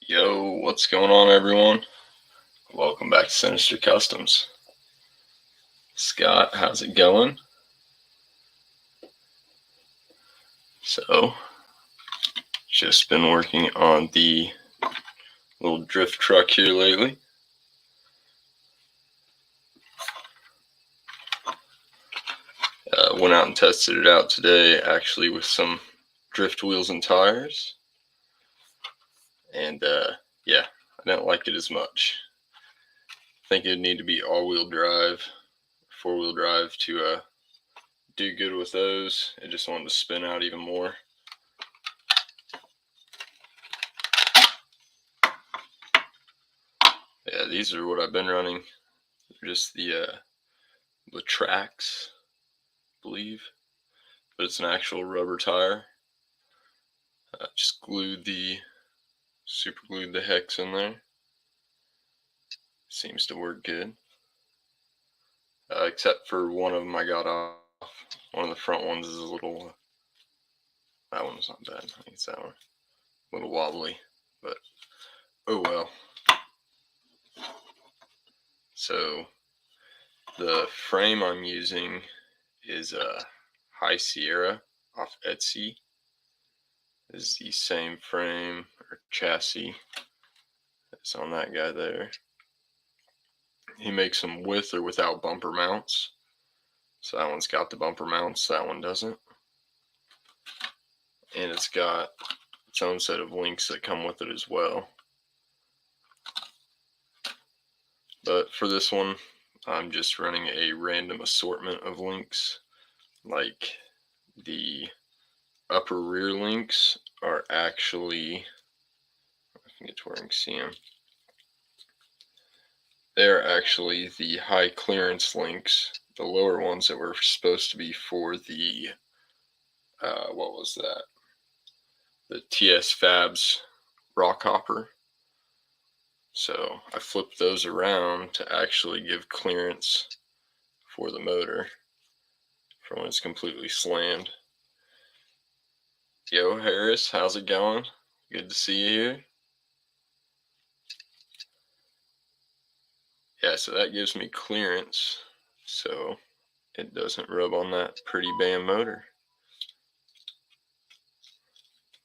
Yo, what's going on, everyone? Welcome back to Sinister Customs. Scott, how's it going? So, just been working on the little drift truck here lately. Went out and tested it out today, actually, with some drift wheels and tires. And yeah, I didn't like it as much. I think it'd need to be all-wheel drive, four-wheel drive to do good with those. It just wanted to spin out even more. Yeah, these are what I've been running. They're just the tracks, I believe, but it's an actual rubber tire. Just super glued the hex in there. Seems to work good. Except for one of them I got off. One of the front ones is a little, that one's not bad. I think it's that one. A little wobbly, but oh well. So the frame I'm using is a High Sierra off Etsy. This is the same frame or chassis that's on that guy there. He makes them with or without bumper mounts. So that one's got the bumper mounts, that one doesn't. And it's got its own set of links that come with it as well. But for this one, I'm just running a random assortment of links. Like the upper rear links are actually, I can get to where I can see them. They're actually the high clearance links. The lower ones that were supposed to be for the, what was that? The TS Fabs rock hopper. So I flipped those around to actually give clearance for the motor for when it's completely slammed. Yo, Harris, how's it going? Good to see you here. Yeah, so that gives me clearance so it doesn't rub on that pretty bam motor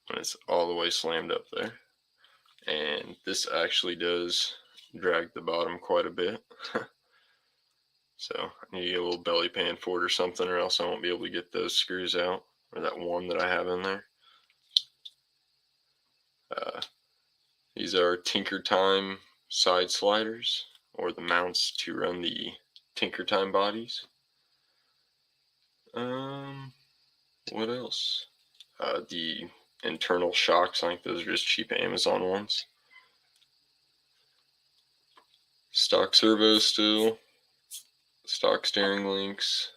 when it's all the way slammed up there. And this actually does drag the bottom quite a bit. So I need to get a little belly pan for it or something, or else I won't be able to get those screws out, or that one that I have in there. These are Tinker Time side sliders, or the mounts to run the Tinker Time bodies. What else? The internal shocks, I think those are just cheap Amazon ones. Stock servos still. Stock steering links.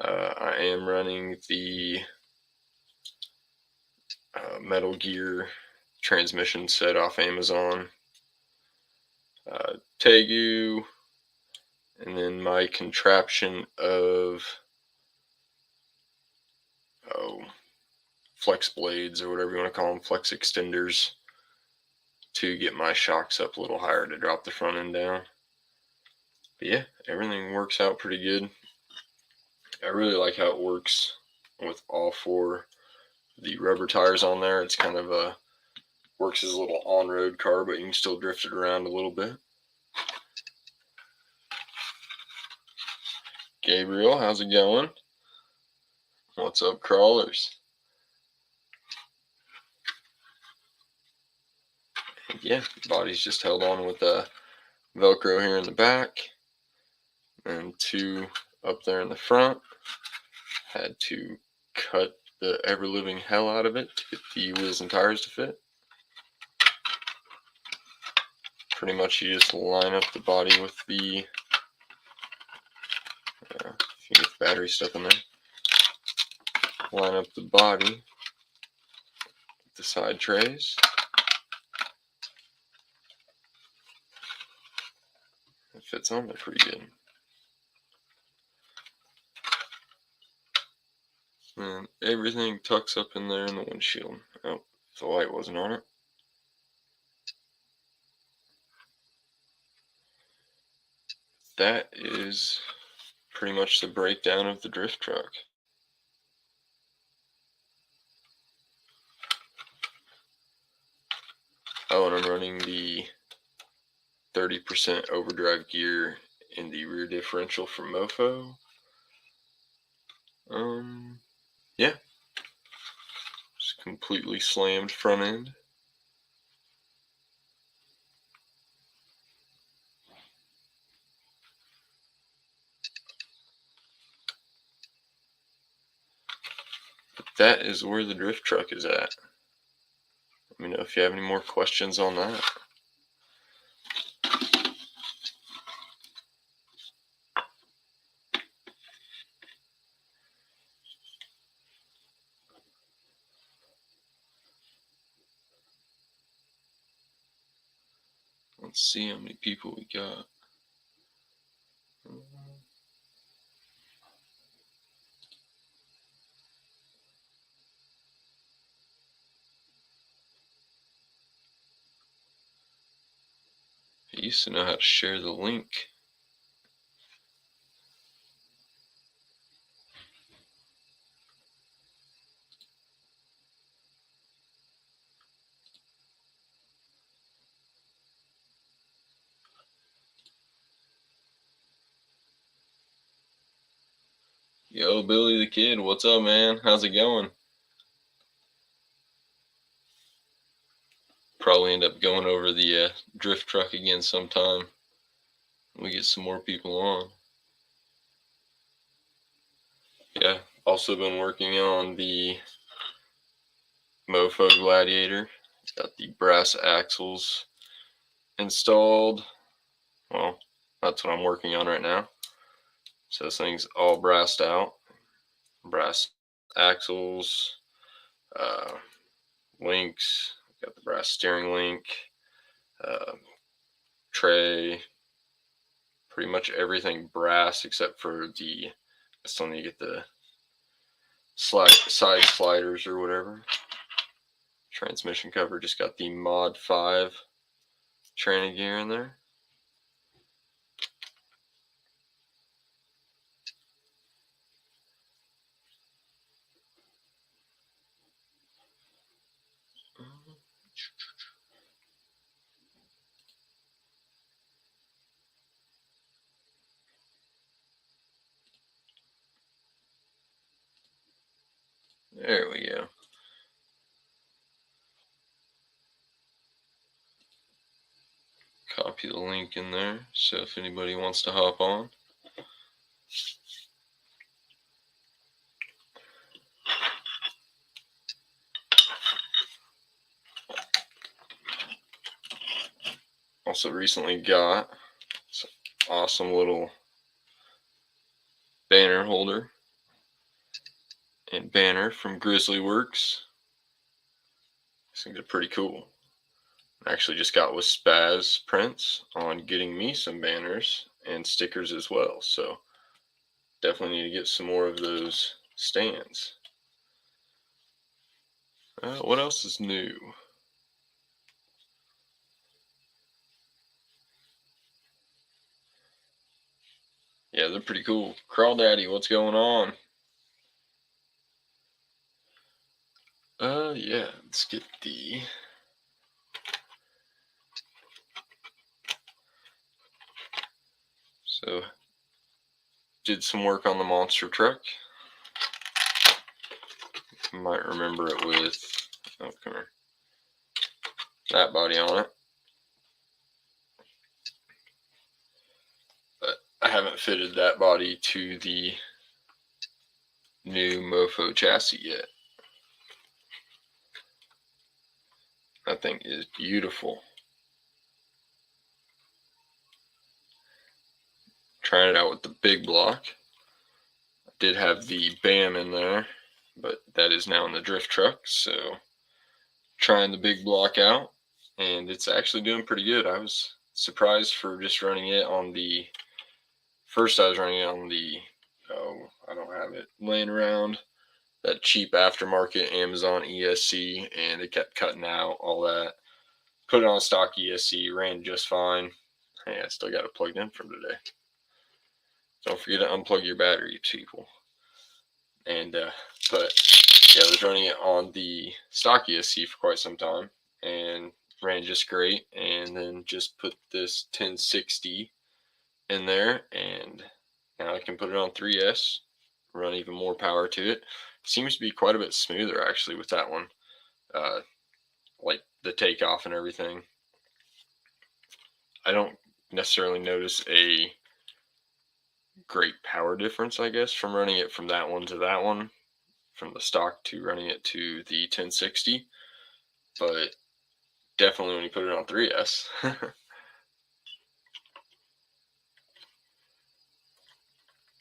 I am running the Metal Gear transmission set off Amazon. Tegu. And then my contraption of flex blades, or whatever you want to call them, flex extenders, to get my shocks up a little higher to drop the front end down. But yeah, everything works out pretty good. I really like how it works with all four the rubber tires on there. It's kind of works as a little on-road car, but you can still drift it around a little bit. Gabriel, how's it going? What's up, crawlers? And yeah, the body's just held on with Velcro here in the back, and two up there in the front. Had to cut the ever-living hell out of it to get the wheels and tires to fit. Pretty much you just line up the body with the, if you get the battery stuck in there, line up the body with the side trays. It fits on there pretty good. And everything tucks up in there in the windshield. Oh, if the light wasn't on it. that is pretty much the breakdown of the drift truck. Oh, and I'm running the 30% overdrive gear in the rear differential from Mofo. Yeah, just completely slammed front end. But that is where the drift truck is at. Let me know if you have any more questions on that. Let's see how many people we got. I used to know how to share the link. Yo, Billy the Kid, what's up, man? How's it going? Probably end up going over the drift truck again sometime. We get some more people on. Yeah, also been working on the Mofo Gladiator. Got the brass axles installed. Well, that's what I'm working on right now. So this thing's all brassed out. Brass axles, links. Got the brass steering link, tray. Pretty much everything brass except for I still need to get the side sliders or whatever. Transmission cover just got the Mod 5 tranny gear in there. There we go. Copy the link in there, so if anybody wants to hop on. Also recently got some awesome little banner holder and banner from Grizzly Works. These things are pretty cool. I actually just got with Spaz Prints on getting me some banners and stickers as well, so definitely need to get some more of those stands. What else is new? Yeah, they're pretty cool. Crawl Daddy, what's going on? Yeah, let's get the So did some work on the monster truck. You might remember it with that body on it. But I haven't fitted that body to the new Mofo chassis yet. That thing is beautiful. Trying it out with the big block. I did have the BAM in there, but that is now in the drift truck. So trying the big block out, and it's actually doing pretty good. I was surprised for just running it on the first. I was running it on the I don't have it laying around, that cheap aftermarket Amazon ESC, and it kept cutting out all that. Put it on stock ESC, ran just fine. Hey, I still got it plugged in from today. Don't forget to unplug your battery, people. And but yeah, I was running it on the stock ESC for quite some time and ran just great. And then just put this 1060 in there, and now I can put it on 3S, run even more power to it. Seems to be quite a bit smoother actually with that one, like the takeoff and everything. I don't necessarily notice a great power difference, I guess, from running it from that one to that one, from the stock to running it to the 1060, but definitely when you put it on 3S.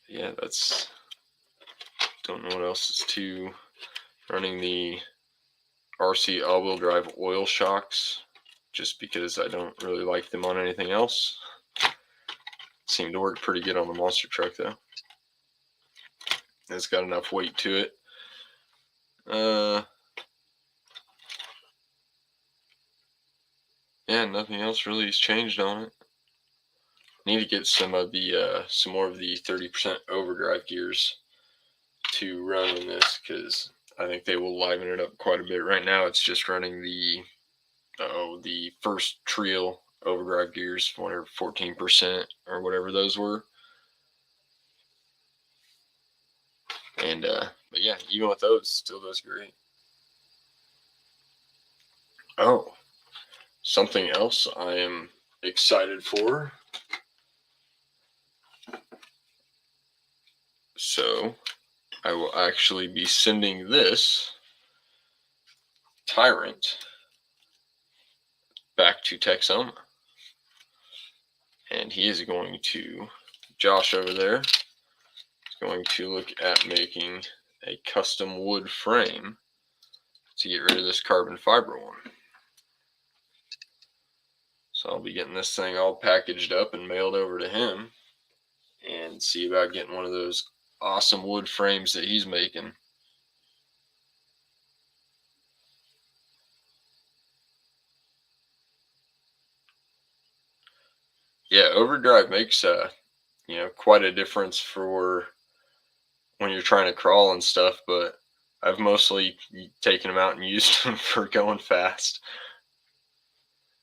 Yeah, that's, don't know what else is to. Running the RC all-wheel drive oil shocks just because I don't really like them on anything else. Seem to work pretty good on the monster truck though. It's got enough weight to it. Yeah, nothing else really has changed on it. Need to get some of the some more of the 30% overdrive gears to run in this, because I think they will liven it up quite a bit. Right now it's just running the first trio overdrive gears, whatever, 14% or whatever those were. And but yeah, even with those, still does great. Oh, something else I am excited for. So I will actually be sending this Tyrant back to Texoma. And he is going to, Josh over there, is going to look at making a custom wood frame to get rid of this carbon fiber one. So I'll be getting this thing all packaged up and mailed over to him, and see about getting one of those awesome wood frames that he's making. Yeah, overdrive makes quite a difference for when you're trying to crawl and stuff, but I've mostly taken them out and used them for going fast.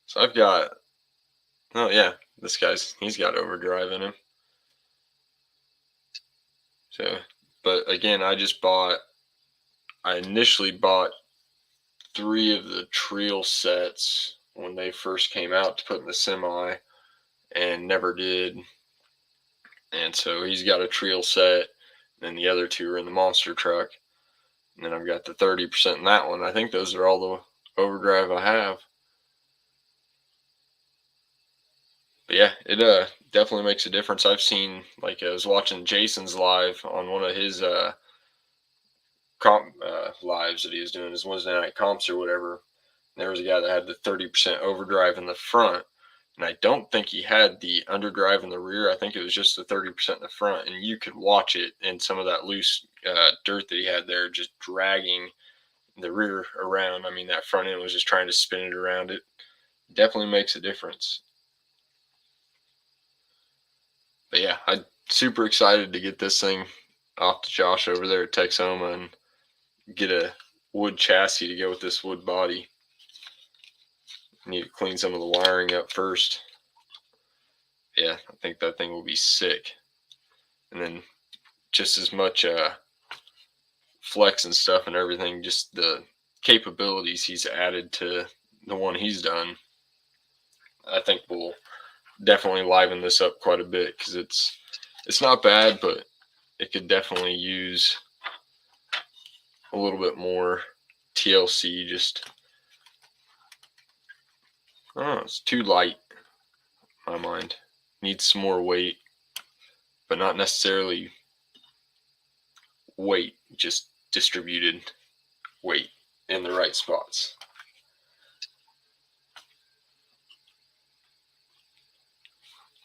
So I've got, oh yeah, he's got overdrive in him. So, but again, I initially bought 3 of the Trio sets when they first came out to put in the semi, and never did. And so he's got a Trio set, and the other 2 are in the monster truck. And then I've got the 30% in that one. I think those are all the overdrive I have. But yeah, it definitely makes a difference. I've seen, like, I was watching Jason's live on one of his comp lives that he was doing, his Wednesday night comps or whatever. There was a guy that had the 30% overdrive in the front, and I don't think he had the underdrive in the rear. I think it was just the 30% in the front, and you could watch it in some of that loose dirt that he had there, just dragging the rear around. I mean, that front end was just trying to spin it around. It definitely makes a difference. But yeah, I'm super excited to get this thing off to Josh over there at Texoma and get a wood chassis to go with this wood body. Need to clean some of the wiring up first. Yeah, I think that thing will be sick. And then just as much flex and stuff and everything, just the capabilities he's added to the one he's done, I think will definitely liven this up quite a bit, because it's not bad, but it could definitely use a little bit more TLC. Just, I don't know, it's too light in my mind. Needs some more weight, but not necessarily weight, just distributed weight in the right spots.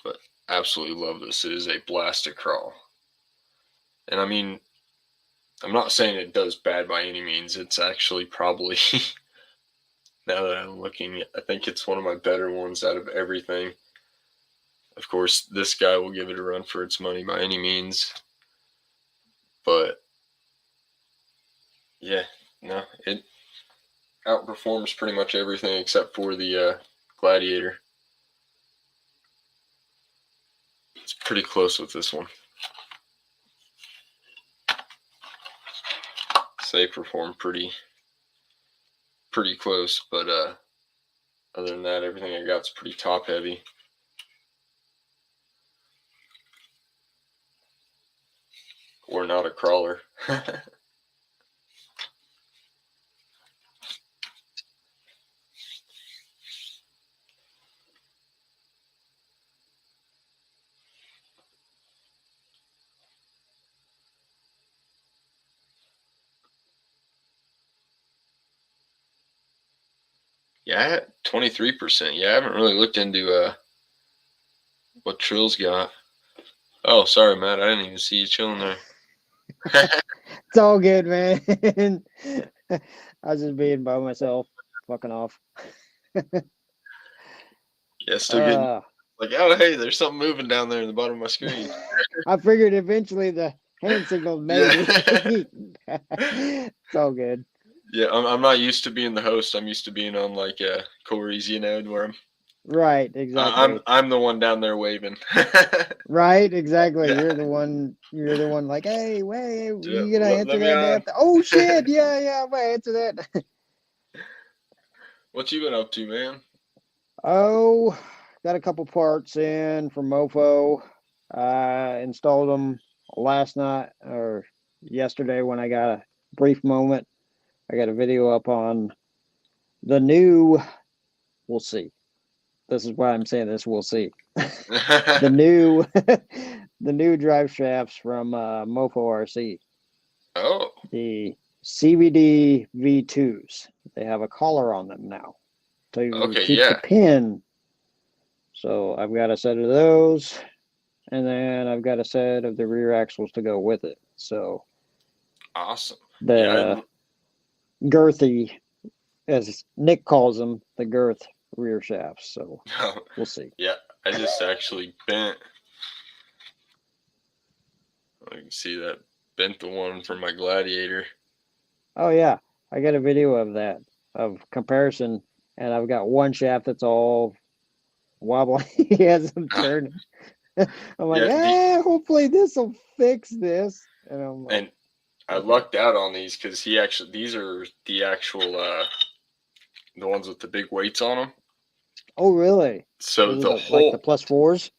But absolutely love this. It is a blast to crawl. And I mean, I'm not saying it does bad by any means. It's actually probably, now that I'm looking, I think it's one of my better ones out of everything. Of course, this guy will give it a run for its money by any means. But yeah, no, it outperforms pretty much everything except for the Gladiator. It's pretty close with this one. So they perform pretty close, but other than that, everything I got is pretty top heavy. Or not a crawler. Yeah, 23%. Yeah, I haven't really looked into what Trill's got. Oh, sorry, Matt. I didn't even see you chilling there. It's all good, man. I was just being by myself, fucking off. Yeah, still getting like, oh, hey, there's something moving down there in the bottom of my screen. I figured eventually the hand signal made it. It's all good. Yeah, I'm not used to being the host. I'm used to being on like Corey's, where Right, exactly. I'm the one down there waving. Right, exactly. Yeah. You're the one. You're the one. Like, hey, wait, Yeah, you gonna answer let me that? on. Oh shit! Yeah, I'm gonna answer that. What you been up to, man? Oh, got a couple parts in from Mofo. Installed them last night or yesterday when I got a brief moment. I got a video up on the new. We'll see. This is why I'm saying this. We'll see. The new, the new drive shafts from Mofo RC. Oh. The CVD V2s. They have a collar on them now to Okay, keep the yeah. pin. So I've got a set of those, and then I've got a set of the rear axles to go with it. So Awesome. the girthy, as Nick calls them, the girth rear shafts. So we'll see. Yeah, I just actually bent. You can see that bent the one from my Gladiator. Oh yeah, I got a video of that of comparison, and I've got one shaft that's all wobbly as I'm turning. I'm like, hopefully this will fix this. And I'm like, and I lucked out on these because these are the actual the ones with the big weights on them. oh really? So the whole like the plus fours.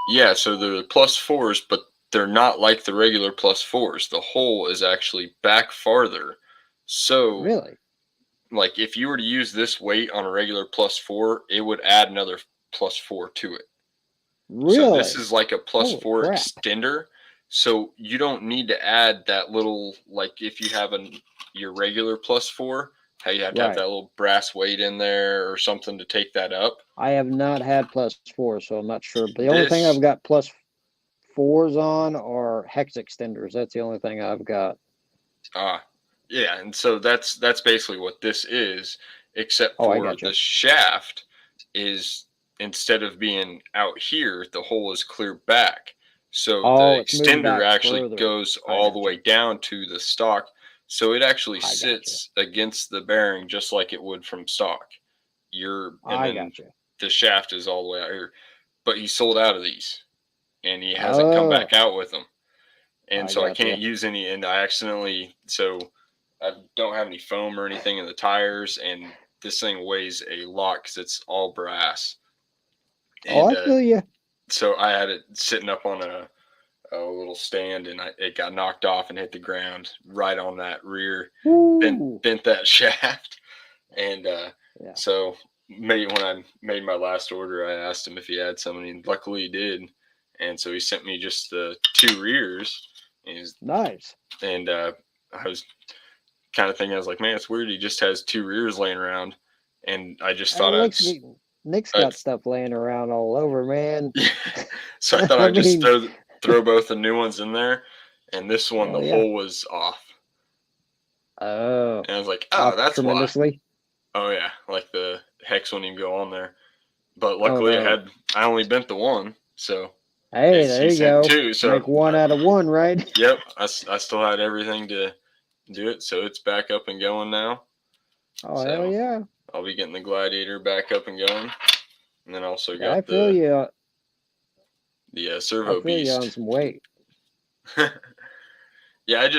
Yeah, so they're plus fours, but they're not like the regular plus fours. The hole is actually back farther. So Really? like if you were to use this weight on a regular plus four, it would add another plus four to it. Really? So this is like a plus Holy four crap. extender. So you don't need to add that little, like if you have your regular plus four, how you have to have that little brass weight in there or something to take that up. I have not had plus four, so I'm not sure. But the only thing I've got plus fours on are hex extenders. That's the only thing I've got. Yeah, and so that's basically what this is, except for the shaft is, instead of being out here, the hole is clear back. So the extender actually goes all the way down to the stock. So it actually sits against the bearing just like it would from stock. The shaft is all the way out here. But he sold out of these and he hasn't come back out with them. And so I can't use any, and I don't have any foam or anything in the tires, and this thing weighs a lot because it's all brass. And, I feel you. So I had it sitting up on a little stand, and it got knocked off and hit the ground right on that rear, bent that shaft. And so when I made my last order, I asked him if he had some, and luckily he did. And so he sent me just the two rears. Nice. And I was kind of thinking, I was like, man, it's weird. He just has two rears laying around. And I just thought Nick's got stuff laying around all over, man. So I thought I'd just throw both the new ones in there. And this one, the hole was off. Oh. And I was like, oh, that's tremendously. Why. Oh, yeah. Like the hex wouldn't even go on there. But luckily I only bent the one. So Hey, there he you sent go. 2. So Make one out of one, right? yep, I still had everything to do it. So it's back up and going now. Oh, hell So yeah. I'll be getting the Gladiator back up and going. And then also Yeah, I got feel you. the I Servo feel you on Beast. some weight. Yeah,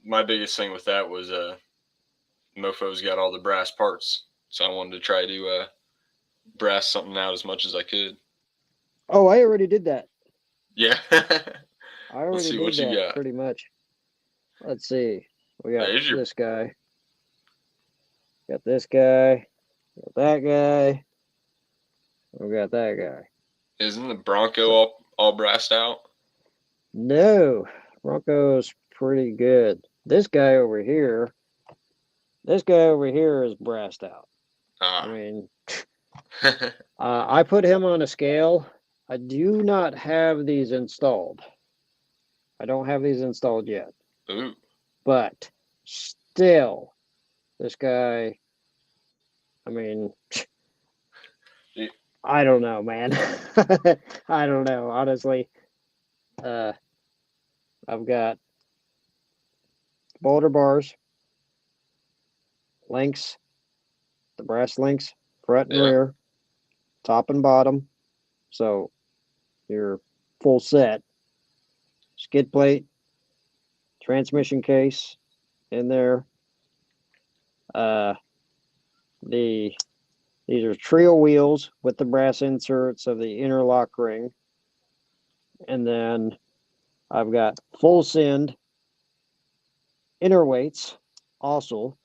my biggest thing with that was Mofo's got all the brass parts. So I wanted to try to brass something out as much as I could. Oh, I already did that. Yeah. I Let's already see did what you that got. pretty much. Let's see. We got There's your. this guy. Got this guy. Got that guy. We got that guy. Isn't the Bronco So, all brassed out? no, Bronco's pretty good. This guy over here is brassed out. I Ah. mean, I put him on a scale. I do not have these installed. I don't have these installed yet. Ooh. But still, this guy, I mean, I don't know, man. I don't know, honestly. I've got boulder bars, links, the brass links, front and Yeah. rear, top and bottom. So your full set. Skid plate, transmission case in there. Uh, these are trio wheels with the brass inserts of the interlock ring. And then I've got full send inner weights also.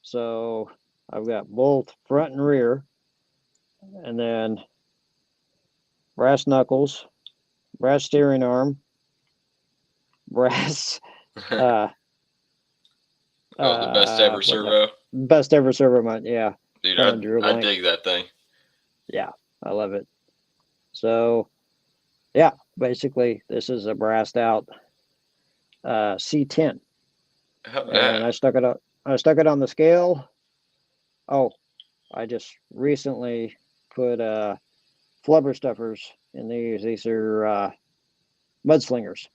So I've got both front and rear. And then brass knuckles, brass steering arm, brass Oh, the best ever servo. best ever servo mount. Yeah. Dude, Challenger I length. dig that thing. Yeah, I love it. So yeah, basically this is a brassed out C10. Hell yeah. And I stuck it on the scale. Oh, I just recently put flubber stuffers in these. These are mudslingers.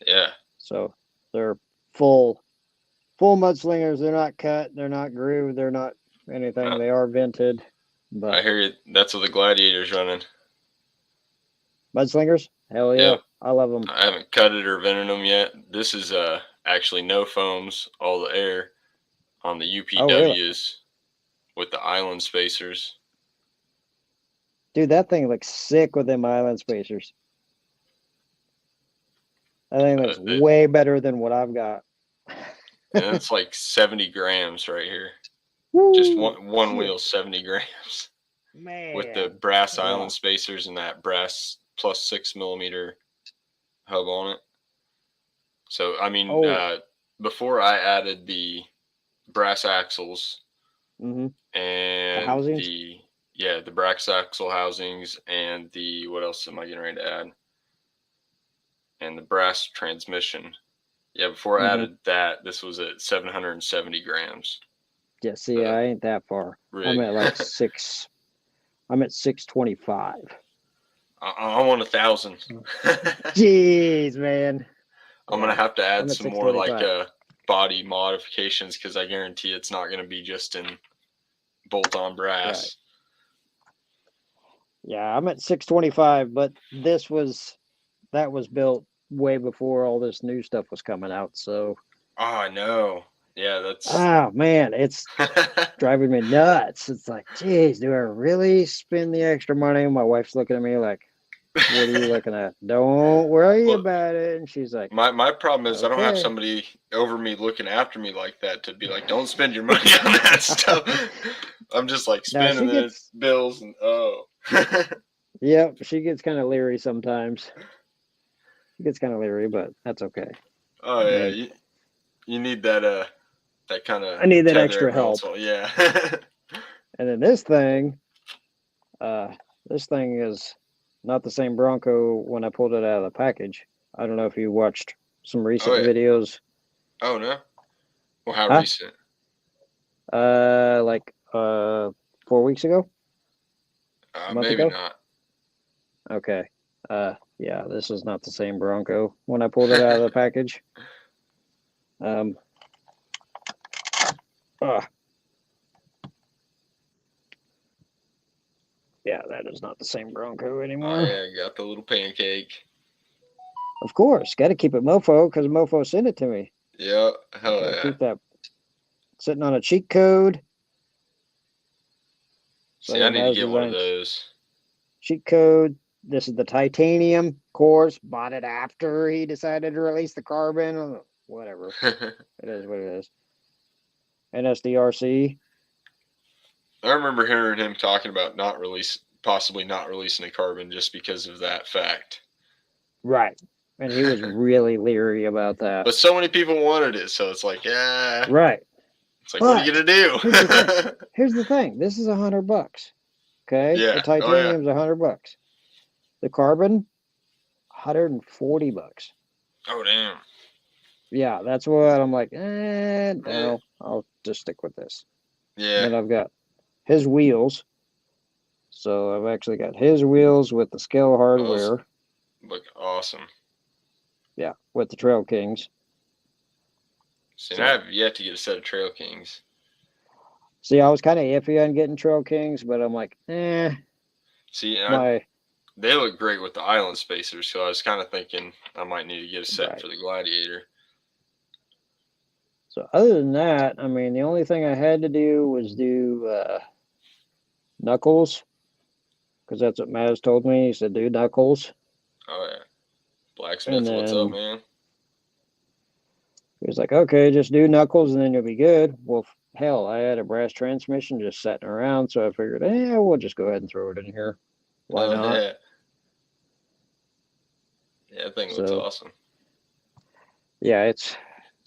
Yeah. So they're full mudslingers. They're not cut, they're not grooved, they're not anything. They are vented. I But hear you. That's what the Gladiator's running. mudslingers, hell yeah. Yep. I love them. I haven't cut it or vented them yet. This is actually no foams, all the air on the Oh really? UPWs with the island spacers. Dude, that thing looks sick with them island spacers. That thing looks way better than what I've got. And it's like 70 grams right here. Woo, Just one shit. wheel, 70 grams. Man. With the brass Yeah. island spacers and that brass plus 6mm hub on it. So, I mean, before I added the brass axles Mm-hmm. and housings? the brass axle housings and what else am I getting ready to add? And the brass transmission. Yeah, before I added that, this was at 770 grams. Yeah, see, I ain't that far. Rig. I'm at like I'm at 625. I want 1,000. Jeez, man. I'm gonna have to add some more like 625. body modifications because I guarantee it's not gonna be just in bolt-on brass. Right. Yeah, I'm at 625, but that was built way before all this new stuff was coming out. So Oh, I know. Yeah, that's. oh man, it's driving me nuts. It's like, geez, do I really spend the extra money? My wife's looking at me like, what are you looking at? Don't worry about it. And she's like, my problem is I don't have okay. somebody over me looking after me like that to be like, don't spend your money on that stuff. I'm just like spending the bills and Yep, she gets kind of leery sometimes. She gets kind of leery, but that's okay. Oh yeah, you need that kind of. I need that extra help. Yeah. And then this thing is not the same Bronco when I pulled it out of the package. I don't know if you watched some recent videos. Oh no. Well, how recent? Like 4 weeks ago. Maybe not. Okay. Yeah, this is not the same Bronco when I pulled it out of the package. Uh, yeah, that is not the same Bronco Oh anymore. yeah, got the little pancake. Of course, got to keep it Mofo because Mofo sent it to me. Yeah, I hell gotta yeah. keep that sitting on a cheat code. See, I So need to that was get one of designed those. cheat code. This is the titanium, of course. Bought it after he decided to release the carbon. Whatever. It is what it is. NSDRC. I remember hearing him talking about possibly not releasing a carbon just because of that fact. Right. And he was really leery about that. But so many people wanted it, so it's like, yeah. Right. It's like, what are you But gonna do? here's the thing. Here's the thing. This is $100. Okay. Yeah. The Oh yeah. titanium's $100. The carbon, $140. Oh damn. Yeah, that's what I'm like. Yeah. No, I'll just stick with this. And Yeah. then I've got his wheels. So I've actually got his wheels with the scale Those hardware. look awesome. Yeah, with the Trail Kings. See, So, I have yet to get a set of Trail Kings. see, I was kind of iffy on getting Trail Kings, but I'm like, See, they look great with the Island Spacers, so I was kind of thinking I might need to get a set right. for the Gladiator. So other than that, I mean, the only thing I had to do was do Knuckles, because that's what Maz told me. He said, do Knuckles. Oh yeah. And Blacksmith, what's up, then man? he was like, okay, just do Knuckles and then you'll be good. Well, hell, I had a brass transmission just sitting around, so I figured, we'll just go ahead and throw it in here. Why Oh not? yeah. Yeah, that thing looks So, awesome. yeah, it's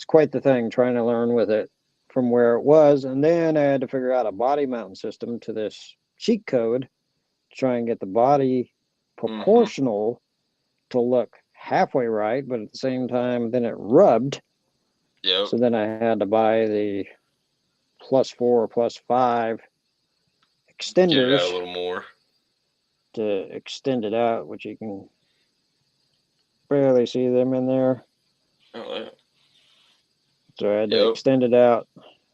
quite the thing trying to learn with it from where it was. And then I had to figure out a body mounting system to this cheat code to try and get the body Mm-hmm. proportional to look halfway right, but at the same time, then it rubbed. Yep. So then I had to buy the +4 or +5 Get it out a extenders little more. to extend it out, which you can barely see them in there. Oh yeah. So I had to Yep. extend it out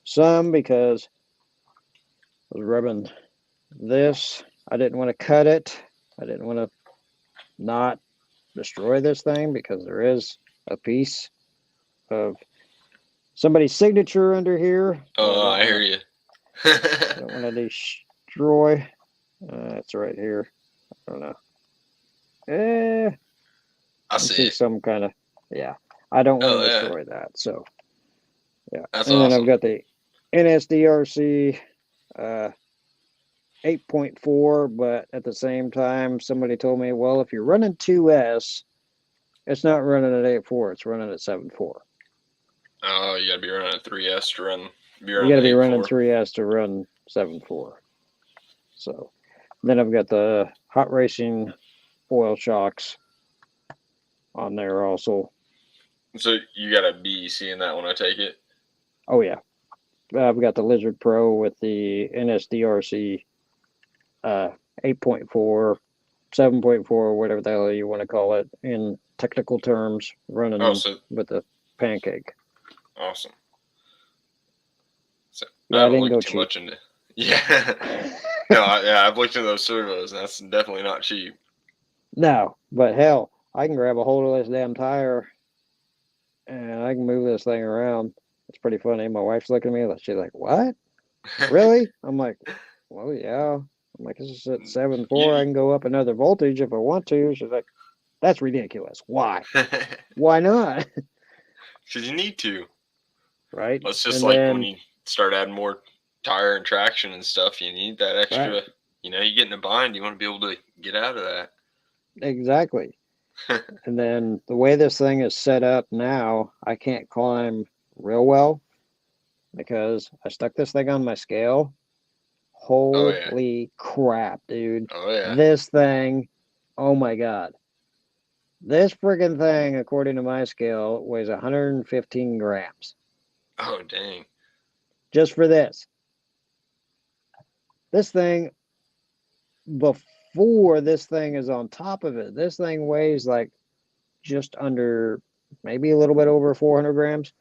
some because I was rubbing this. I didn't want to cut it. I didn't want to not destroy this thing because there is a piece of somebody's signature under here. Oh, I hear you. I don't want to destroy. It's right here. I don't know. I see it. Some kind of, yeah. I don't want Oh to yeah. destroy that. So, yeah. That's And then I've awesome. got the NSDRC 8.4, but at the same time, somebody told me, well, if you're running 2S, it's not running at 8.4, it's running at 7.4. Oh, you gotta be running a 3S to be You running got to the be running 8.4. 3S to run 7.4. So then I've got the hot racing oil shocks on there also. So you got a BEC in that one, I take it. Oh, yeah. I've got the Lizard Pro with the NSDRC 8.4, 7.4, whatever the hell you want to call it in technical terms, running Oh, so with the pancake. awesome. So I Yeah, I haven't didn't go looked too cheap. much into. Yeah. No, I've looked into those servos, and that's definitely not cheap. No, but hell, I can grab a hold of this damn tire and I can move this thing around. It's pretty funny. My wife's looking at me, she's like, "What? Really?" I'm like, "Well, yeah." I'm like, "This is at 7.4. I you, can go up another voltage if I want to." She's like, "That's ridiculous. Why? because Why not?" you need to. Right? Well, it's just And like when then, you start adding more tire and traction and stuff, you need that right, extra. You get in a bind, you want to be able to get out of that. exactly. And then the way this thing is set up now, I can't climb real well because I stuck this thing on my scale. Oh yeah. Holy crap, dude. Oh yeah. This thing, oh my God. This friggin' thing, according to my scale, weighs 115 grams. Oh dang. Just for this. This thing, before this thing is on top of it. This thing weighs like just under, maybe a little bit over 400 grams,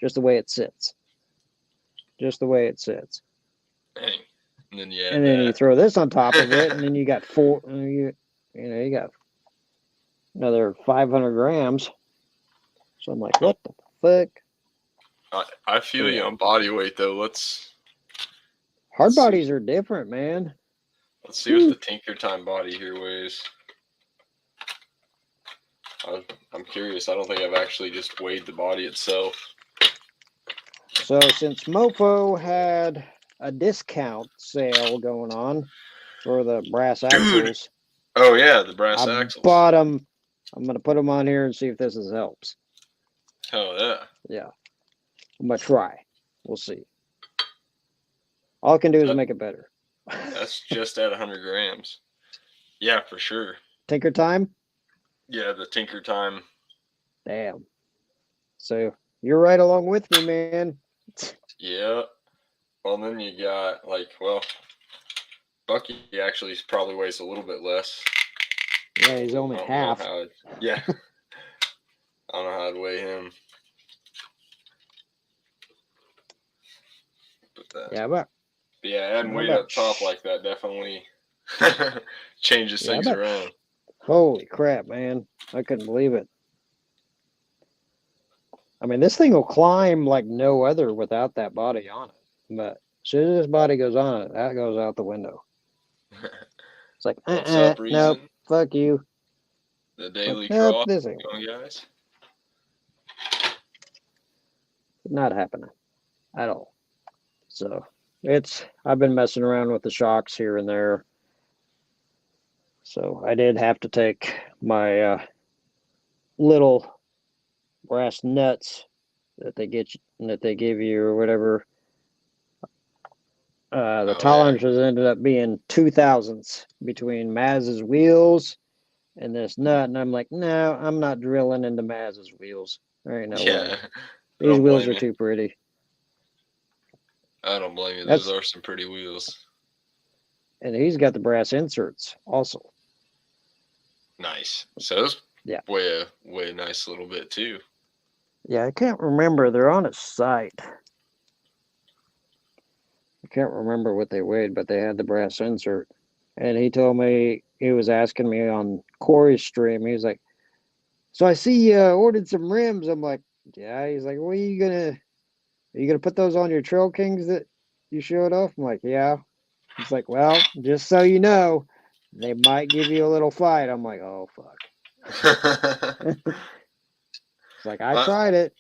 just the way it sits. Just the way it sits. Dang. And then you add And then you that. throw this on top of it, and then you got you got another 500 grams. So I'm like, what the fuck? I feel you on body weight though. Let's Hard see. bodies are different, man. Let's see what the Tinker Time body here weighs. I'm curious. I don't think I've actually just weighed the body itself. So since Mofo had a discount sale going on for the brass axles, Oh yeah, the brass I axles. bought them. I'm gonna put them on here and see if this helps. Hell yeah. Yeah, I'm gonna try. We'll see. All I can do is make it better. That's just at 100 grams. Yeah, for sure. Tinker Time? Yeah, the Tinker Time. Damn. So you're right along with me, man. Yeah. Well, then you got Bucky actually probably weighs a little bit less. Yeah, he's only half. Yeah. I don't know how I'd weigh him. Yeah, but adding weight up top like that definitely changes things around. Holy crap, man. I couldn't believe it. I mean, this thing will climb like no other without that body on it. But as soon as this body goes on it, that goes out the window. It's like, What's up, Reason? nope, fuck you. The Daily Nope, Cross, this ain't guys. not happening at all. So I've been messing around with the shocks here and there. So I did have to take my little brass nuts that they give you or whatever. The tolerances ended up being 2/1000ths between Maz's wheels and this nut, and I'm like, no, I'm not drilling into Maz's wheels. There ain't no way. These wheels are too pretty. I don't blame you. Those are some pretty wheels. And he's got the brass inserts also. Nice. So those weigh a nice little bit too. Yeah, I can't remember. They're on his site. I can't remember what they weighed, but they had the brass insert. And he told me, he was asking me on Corey's stream, he was like, so I see you ordered some rims. I'm like, yeah. He's like, are you gonna put those on your Trail Kings that you showed off? I'm like, yeah. He's like, well, just so you know, they might give you a little fight. I'm like, oh fuck. It's like, I tried it.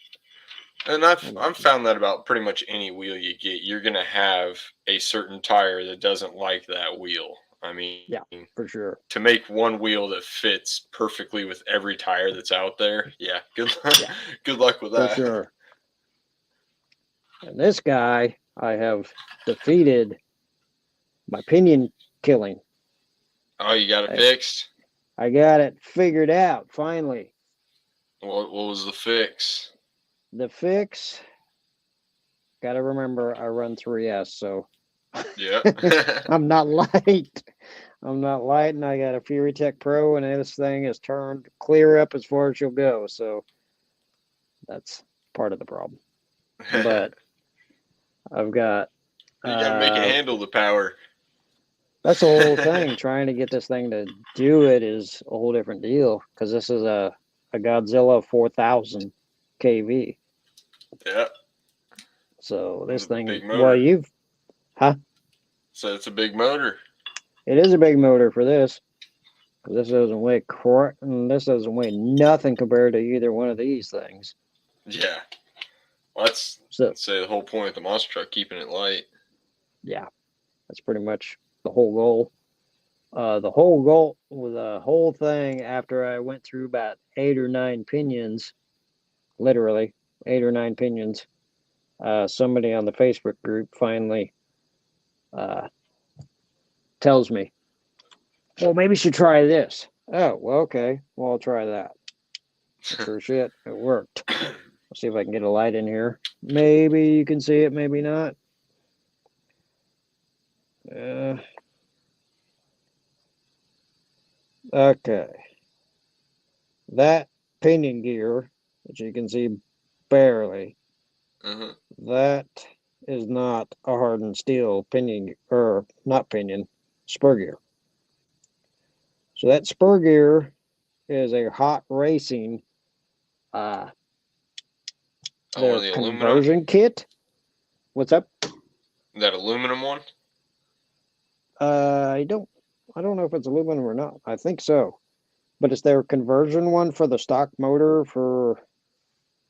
And I've found that about pretty much any wheel you get, you're gonna have a certain tire that doesn't like that wheel. I mean, yeah, for sure. To make one wheel that fits perfectly with every tire that's out there, good luck with that. For sure. And this guy, I have defeated by pinion killing. Oh, you got it fixed? I got it figured out, finally. What was the fix? The fix, got to remember, I run 3S, so yeah. I'm not light. I'm not light, and I got a Fury Tech Pro, and this thing is turned clear up as far as you'll go, so that's part of the problem. But I've got... You got to make it handle the power. That's the whole thing. Trying to get this thing to do it is a whole different deal, because this is a Godzilla 4000 kV. Yeah. So this thing, well, So it's a big motor. It is a big motor for this. This doesn't weigh this doesn't weigh nothing compared to either one of these things. Yeah. Well, let's say the whole point of the monster truck, keeping it light. Yeah. That's pretty much the whole goal. The whole goal with the whole thing, after I went through about 8 or 9 pinions, literally 8 or 9 pinions, somebody on the Facebook group finally tells me, well, maybe you should try this. Oh, well, okay. Well, I'll try that. Sure shit, it worked. Let's see if I can get a light in here. Maybe you can see it, maybe not. Okay. That pinion gear, which you can see barely, Hmm. that is not a hardened steel pinion, or not pinion, spur gear. So that spur gear is a hot racing uh Oh, one their of the aluminum. conversion kit. What's up? That aluminum one. Uh, I don't I don't know if it's aluminum or not. I think so. But it's their conversion one for the stock motor for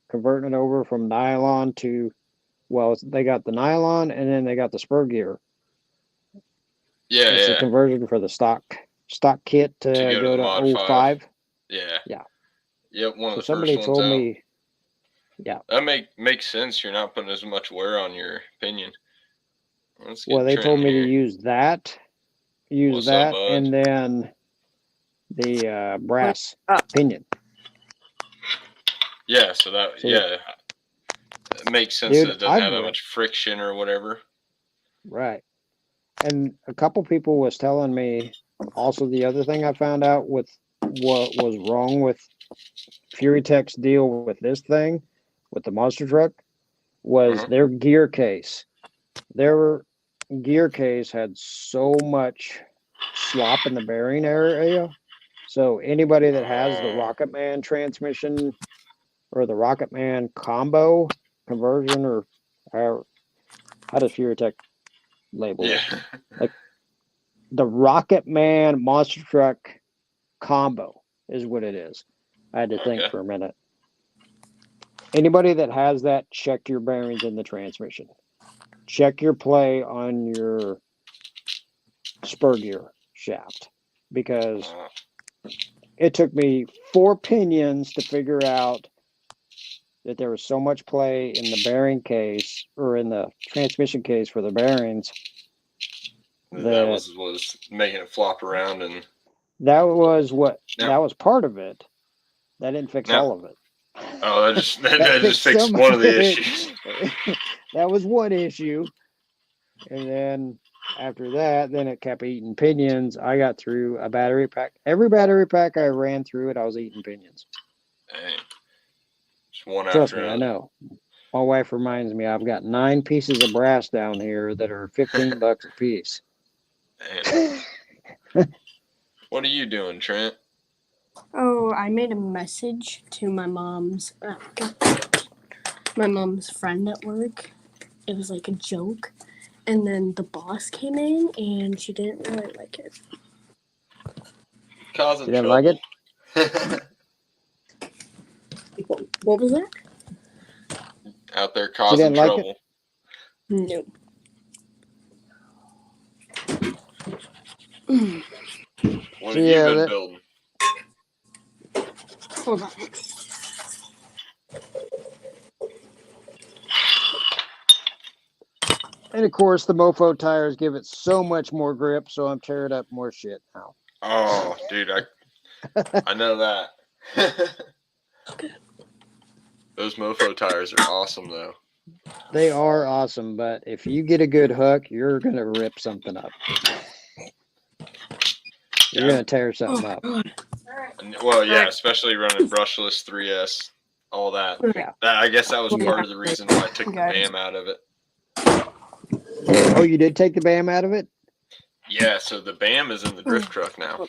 converting it over from nylon to, well, they got the nylon and then they got the spur gear. Yeah, It's the yeah. conversion for the stock kit To to go to go the to Mod oh 5. 05. Yeah. Yeah. Yep. One of So the first somebody ones told out. me, yeah. That makes sense. You're not putting as much wear on your pinion. Let's Well, get they told Trenton me to here. use What's up, that, bud? and then the What brass up? pinion. Yeah. So that So, it makes sense that dude, it doesn't have that much friction or whatever. right. And a couple people was telling me also the other thing I found out with what was wrong with Fury Tech's deal with this thing, with the monster truck, was Uh-huh. their gear case. Their gear case had so much slop in the bearing area. So anybody that has the Rocket Man transmission or the Rocket Man combo conversion, or how does Fury Tech label Yeah. it? Like the Rocket Man monster truck combo is what it is. I had to think Okay. for a minute. Anybody that has that, check your bearings in the transmission. Check your play on your spur gear shaft, because it took me 4 pinions to figure out that there was so much play in the bearing case, or in the transmission case for the bearings, That that was making it flop around and that was what now that was part of it. That didn't fix now all of it. oh that just that That just fixed fixed some one of of the it. issues. That was one issue. And then after that, then it kept eating pinions. I got through a battery pack. Every battery pack I ran through it, I was eating pinions. Dang. Just one Trust after me, I another. know. My wife reminds me I've got 9 pieces of brass down here that are $15 a piece. Damn. What are you doing, Trent? Oh, I made a message to my mom's friend at work. It was like a joke, and then the boss came in, and she didn't really like it. Causing You didn't like trouble. it? What was that? Out there She causing didn't like it? trouble. No. What So have you yeah, been that, building? Hold on. and of course the Mofo tires give it so much more grip, so I'm tearing up more shit now. Oh, dude, I know that. Those Mofo tires are awesome though. They are awesome, but if you get a good hook, you're gonna rip something up. You're Yeah. gonna tear something up. Well, yeah, especially running brushless 3S, all that. Yeah. I guess that was part of the reason why I took the Guys. BAM out of it. Oh, you did take the BAM out of it? Yeah, so the BAM is in the drift truck now.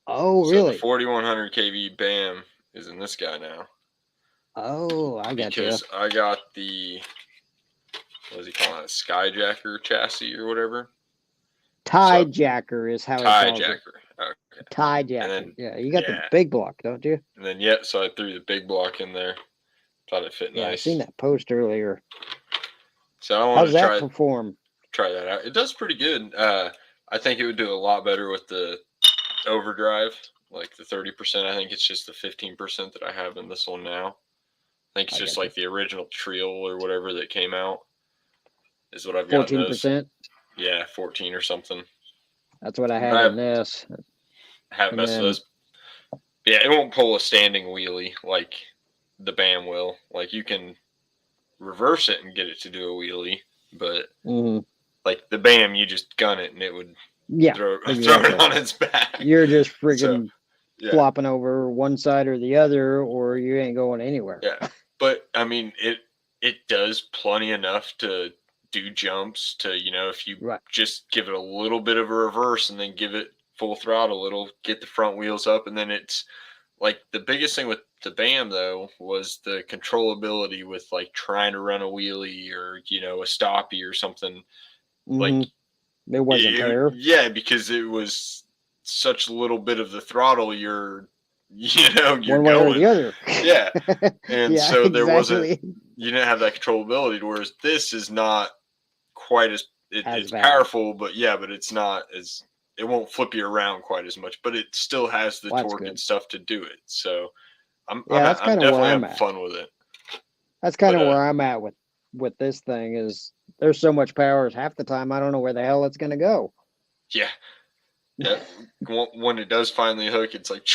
Oh, So really? the 4100 kV BAM is in this guy now. Oh, I got you. Because I got the, what is he calling it, Skyjacker chassis or whatever? Tie jacker is how he Tie calls it. jacker. Okay. Tie jacker. then- Yeah, you got the yeah. big block, don't you? And then, yeah, so I threw the big block in there. Thought it fit Yeah, I nice. seen that post earlier. So I How's wanted that to perform? try that out. It does pretty good. I think it would do a lot better with the overdrive, like the 30%. I think it's just the 15% that I have in this one now. I think it's I just gotcha. like the original Trial or whatever that came out is what I've got. 14%. Yeah, 14 or something. That's what I had I in this. haven't And messed with then, those. Yeah, it won't pull a standing wheelie like the BAM will. Like you can reverse it and get it to do a wheelie, but mhm. like the BAM, you just gun it and it would Yeah, throw it exactly. on its back. You're just So, freaking yeah. flopping over one side or the other, or you ain't going anywhere. Yeah, but I mean, it does plenty enough to do jumps to, if you Right. just give it a little bit of a reverse and then give it full throttle, it'll get the front wheels up, and then it's like the biggest thing with the BAM though was the controllability with like trying to run a wheelie or a stoppie or something like It wasn't there. yeah, because it was such a little bit of the throttle you're One way or going. the other. Yeah. And Yeah, so there wasn't, exactly. you didn't have that controllability. Whereas this is not quite as, As it's bad. powerful, but it's not as, it won't flip you around quite as much, but it still has the Well, that's torque good. and stuff to do it. So That's I'm kind of where definitely I'm having at. fun with it. That's kind But, of where I'm at with this thing is there's so much power half the time I don't know where the hell it's gonna go. yeah. Yeah. When it does finally hook, it's like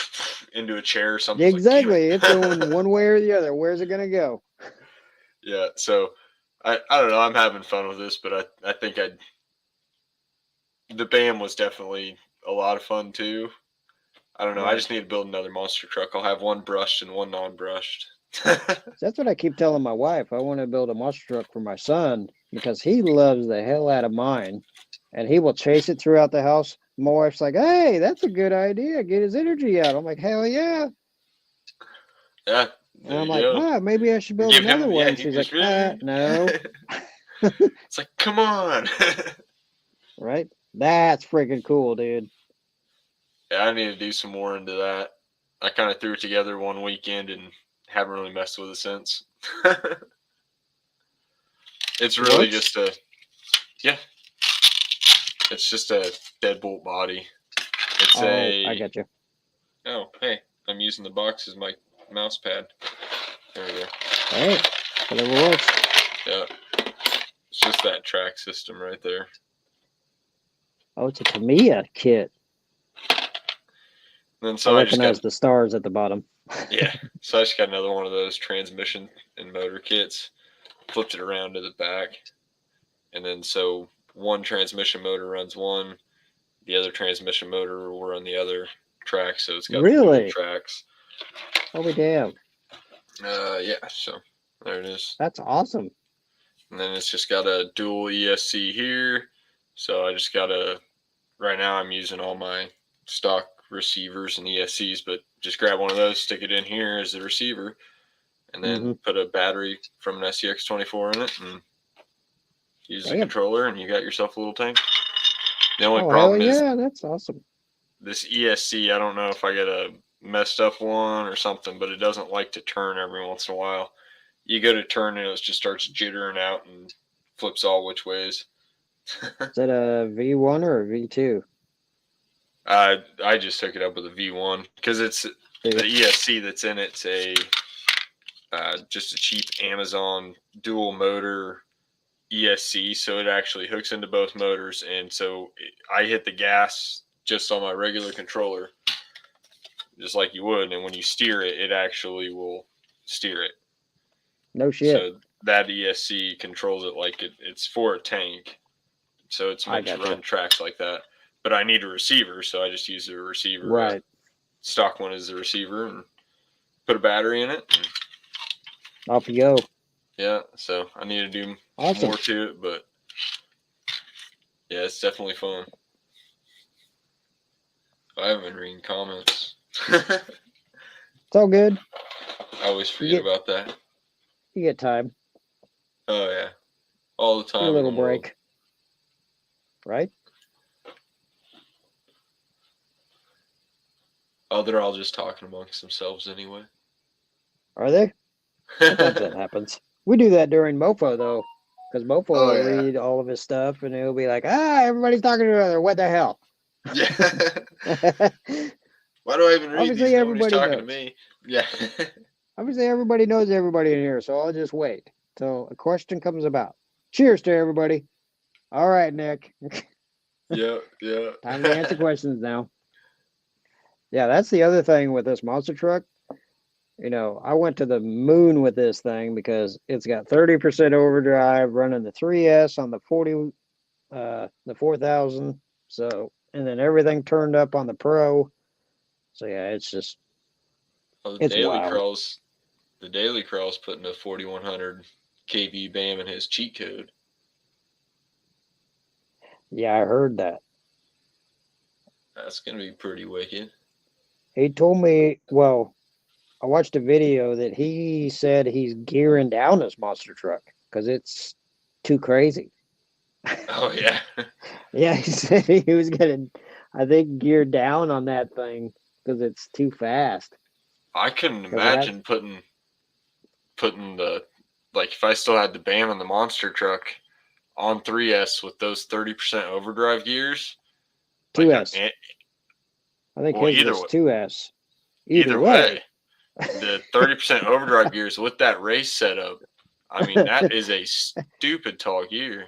into a chair or something. Exactly. Like, It's going one way or the other. Where's it gonna go? yeah. So I don't know. I'm having fun with this, but I think the BAM was definitely a lot of fun too. I don't know. I Right. just need to build another monster truck. I'll have one brushed and one non-brushed. So that's what I keep telling my wife. I want to build a monster truck for my son because he loves the hell out of mine and he will chase it throughout the house. My wife's like, hey, that's a good idea. Get his energy out. I'm like, hell yeah. Yeah, And there I'm you like, go. maybe I should build Give another him, one. yeah, And he she's just like, no. It's like, come on. Right? That's freaking cool, dude. Yeah, I need to do some more into that. I kind of threw it together one weekend and haven't really messed with it since. It's really Works? just yeah. It's just a deadbolt body. It's I get you. oh, hey, I'm using the box as my mouse pad. There we go. Hey, whatever works. Yeah. It's just that track system right there. Oh, it's a Tamiya kit. And then so I I just recognize got the stars at the bottom. yeah. So I just got another one of those transmission and motor kits. Flipped it around to the back. And then so one transmission motor runs one, the other transmission motor will run the other track, so it's got the dual Really? tracks. Oh, damn. Yeah, so there it is. That's awesome. And then it's just got a dual ESC here. So I just got right now I'm using all my stock receivers and ESCs, but just grab one of those, stick it in here as the receiver, and then put a battery from an SCX24 in it and use the controller, and you got yourself a little tank. The only problem is that's awesome. this ESC, I don't know if I got a messed up one or something, but it doesn't like to turn every once in a while. You go to turn and it just starts jittering out and flips all which ways. Is that a V1 or a V2? I just took it up with a V1 because it's the ESC that's in it's a just a cheap Amazon dual motor ESC, so it actually hooks into both motors, and so I hit the gas just on my regular controller, just like you would, and when you steer it, it actually will steer it. No shit. So that ESC controls it like it's for a tank, so it's meant to run tracks like that. But I need a receiver, so I just use a receiver. Right. Stock one is the receiver, and put a battery in it. And off you go. Yeah, so I need to do more to it, but yeah, it's definitely fun. I haven't been reading comments. It's all good. I always forget about that. You get time. Oh yeah, all the time. A little break, right? Oh, they're all just talking amongst themselves anyway. Are they? Sometimes that happens. We do that during Mofo though, because Mofo will read all of his stuff and he'll be like, everybody's talking to each other. What the hell? Yeah. Why do I even read Obviously, these? Nobody's talking knows. to me. Yeah. Obviously, everybody knows everybody in here, so I'll just wait till a question comes about. Cheers to everybody. All right, Nick. Yeah. Time to answer questions now. Yeah, that's the other thing with this monster truck. You know, I went to the moon with this thing because it's got 30% overdrive running the 3S on the 40, the 4000. So and then everything turned up on the Pro. So yeah, it's just Oh, it's wild. The Daily Crawl's putting a 4100 kV BAM in his cheat code. Yeah, I heard that. That's gonna be pretty wicked. He told me, well, I watched a video that he said he's gearing down his monster truck because it's too crazy. Oh yeah. Yeah, he said he was gonna, I think, gear down on that thing because it's too fast. I couldn't 'Cause it has- imagine putting the, like, if I still had the BAM on the monster truck on 3S with those 30% overdrive gears. Like, 2S. I think well, his either was way. 2S. Either way, the 30% overdrive gears with that race setup, I mean, that is a stupid tall gear.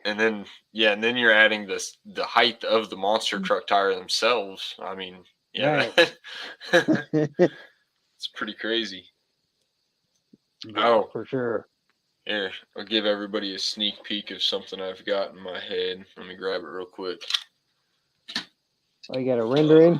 And then you're adding the height of the monster truck tire themselves. I mean, yeah, Right. it's pretty crazy. Yeah, for sure. Here, I'll give everybody a sneak peek of something I've got in my head. Let me grab it real quick. Oh, you got a rendering?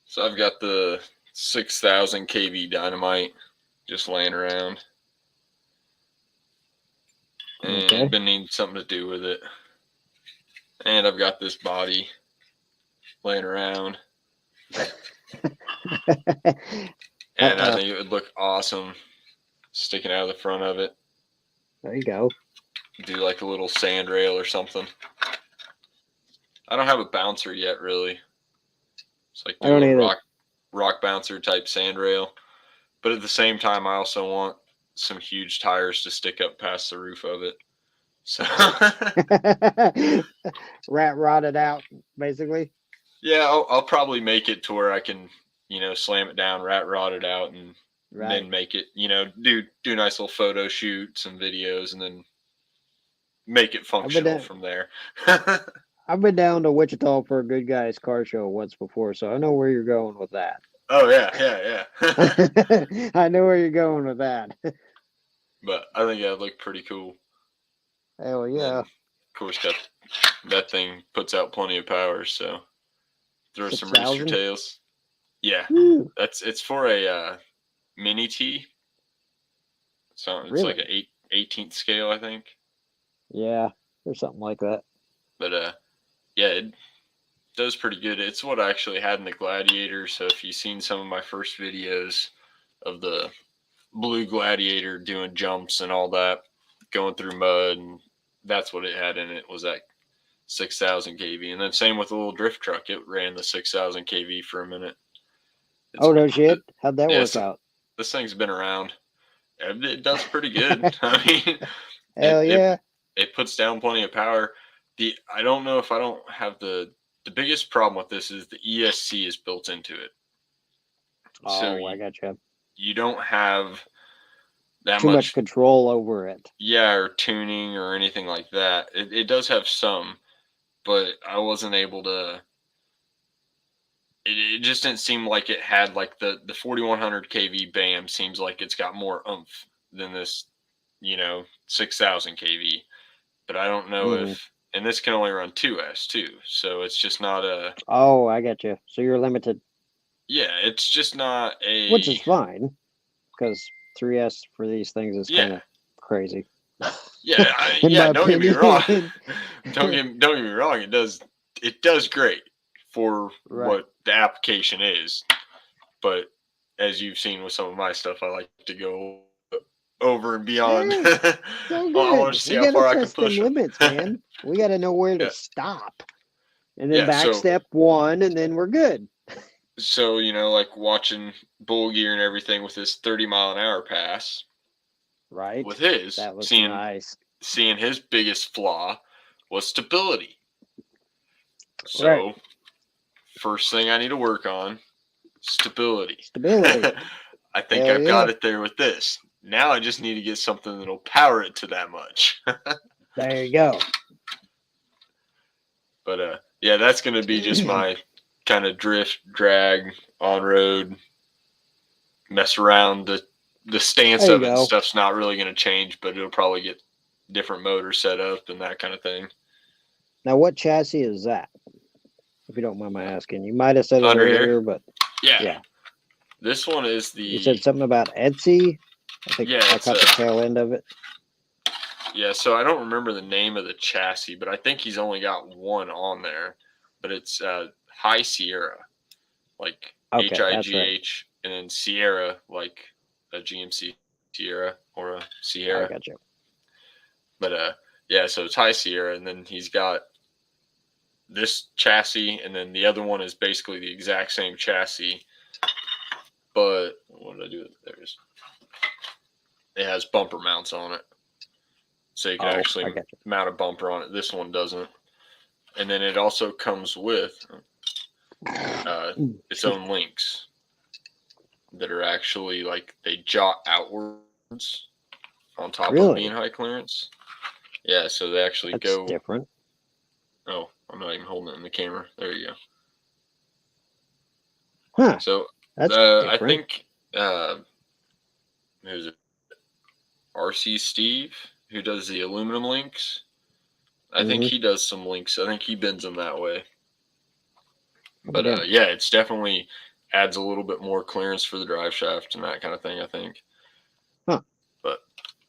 So I've got the 6,000 kV dynamite just laying around. And Okay. been needing something to do with it. And I've got this body laying around. And I think it would look awesome sticking out of the front of it. There you go. Do like a little sand rail or something. I don't have a bouncer yet, really. It's like I don't do a either. rock bouncer type sand rail. But at the same time, I also want some huge tires to stick up past the roof of it. So Rat rotted out, basically. yeah, I'll probably make it to where I can, slam it down, rat rot it out, and then make it, do nice little photo shoots and videos, and then make it functional from there. I've been down to Wichita for a Good Guys car show once before, so I know where you're going with that. Oh yeah. I know where you're going with that. But I think that'd look pretty cool. Hell yeah. And of course, that thing puts out plenty of power, so throw some 6,000? rooster tails. Yeah, Woo. it's for a mini T. So it's Really? like an 18th scale, I think. Yeah, or something like that. But yeah, it does pretty good. It's what I actually had in the Gladiator. So if you've seen some of my first videos of the blue Gladiator doing jumps and all that, going through mud, and that's what it had in it, was that 6,000 kV. And then same with the little drift truck, it ran the 6,000 kV for a minute. Oh no shit! How'd that work out? This thing's been around. It does pretty good. I mean, Hell yeah! It puts down plenty of power. I don't know if I don't have the biggest problem with this is the ESC is built into it. Oh, I gotcha. You don't have that Too much control over it. Yeah, or tuning or anything like that. It does have some, but I wasn't able to. It just didn't seem like it had like the 4100 kV BAM seems like it's got more oomph than this, 6,000 kV. But I don't know if, and this can only run 2S too, so it's just not a. Oh, I get you. So you're limited. Yeah, it's just not a. Which is fine, because 3S for these things is kind of crazy. Yeah, don't get me wrong. Don't get me wrong. It does great for what the application is, but as you've seen with some of my stuff, I like to go over and beyond. Hey, so good. I want to see how far I can push them. Limits, man. We got to know where to stop, and then back step one, and then we're good. So like watching Bull Gear and everything with this 30-mile-an-hour pass. Right. With his, that was nice. Seeing his biggest flaw was stability. So, first thing I need to work on, stability. I think I've got it there with this. Now I just need to get something that'll power it to that much. There you go. But yeah, that's going to be just my kind of drift, drag, on road, mess around. The stance There you of it and go. stuff's not really going to change, but it'll probably get different motors set up and that kind of thing. Now, what chassis is that? If you don't mind my asking, you might have said it Under here? earlier, but Yeah. yeah, This one is the. you said something about Etsy. I think Yeah, I it's caught the tail end of it. Yeah, so I don't remember the name of the chassis, but I think he's only got one on there. But it's High Sierra, like Okay, that's right. HIGH, and then Sierra, like a GMC Sierra or a I Sierra. got you. But yeah, so it's High Sierra, and then he's got this chassis, and then the other one is basically the exact same chassis. But what did I do? It has bumper mounts on it. So you can I actually got you. mount a bumper on it. This one doesn't. And then it also comes with its own links that are actually like they jot outwards on top of Really? being high clearance. Yeah, so they actually That's go. different. Oh, I'm not even holding it in the camera. There you go. Huh? So That's I different. think who's it? RC Steve, who does the aluminum links. I think Mhm. he does some links. I think he bends them that way. Okay. But yeah, it's definitely adds a little bit more clearance for the drive shaft and that kind of thing, I think. Huh. But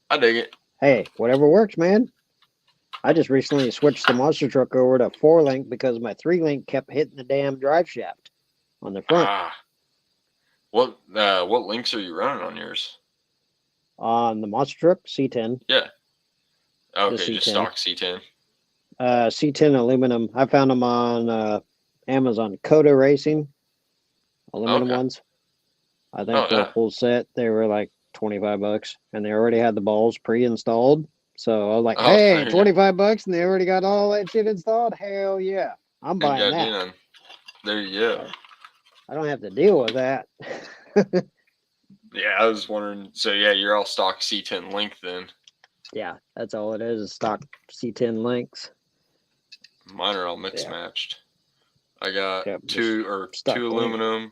I dig it. Hey, whatever works, man. I just recently switched the monster truck over to 4-link because my 3-link kept hitting the damn drive shaft on the front. What links are you running on yours? On the monster truck, C10. Yeah. Okay, C10. just stock C10. C10 aluminum. I found them on Amazon. Coda Racing aluminum Okay. ones. I think for yeah. a full set they were like $25, and they already had the balls pre-installed. So I was like, Oh, "Hey, there you go. $25, and they already got all that shit installed. Hell yeah, I'm Good buying that. goddamn. There you go. I don't have to deal with that." Yeah, I was wondering. So yeah, you're all stock C10 link then. Yeah, that's all it is stock C10 links. Mine are all mixed Yeah. matched. I got Yep, just two stock link. aluminum,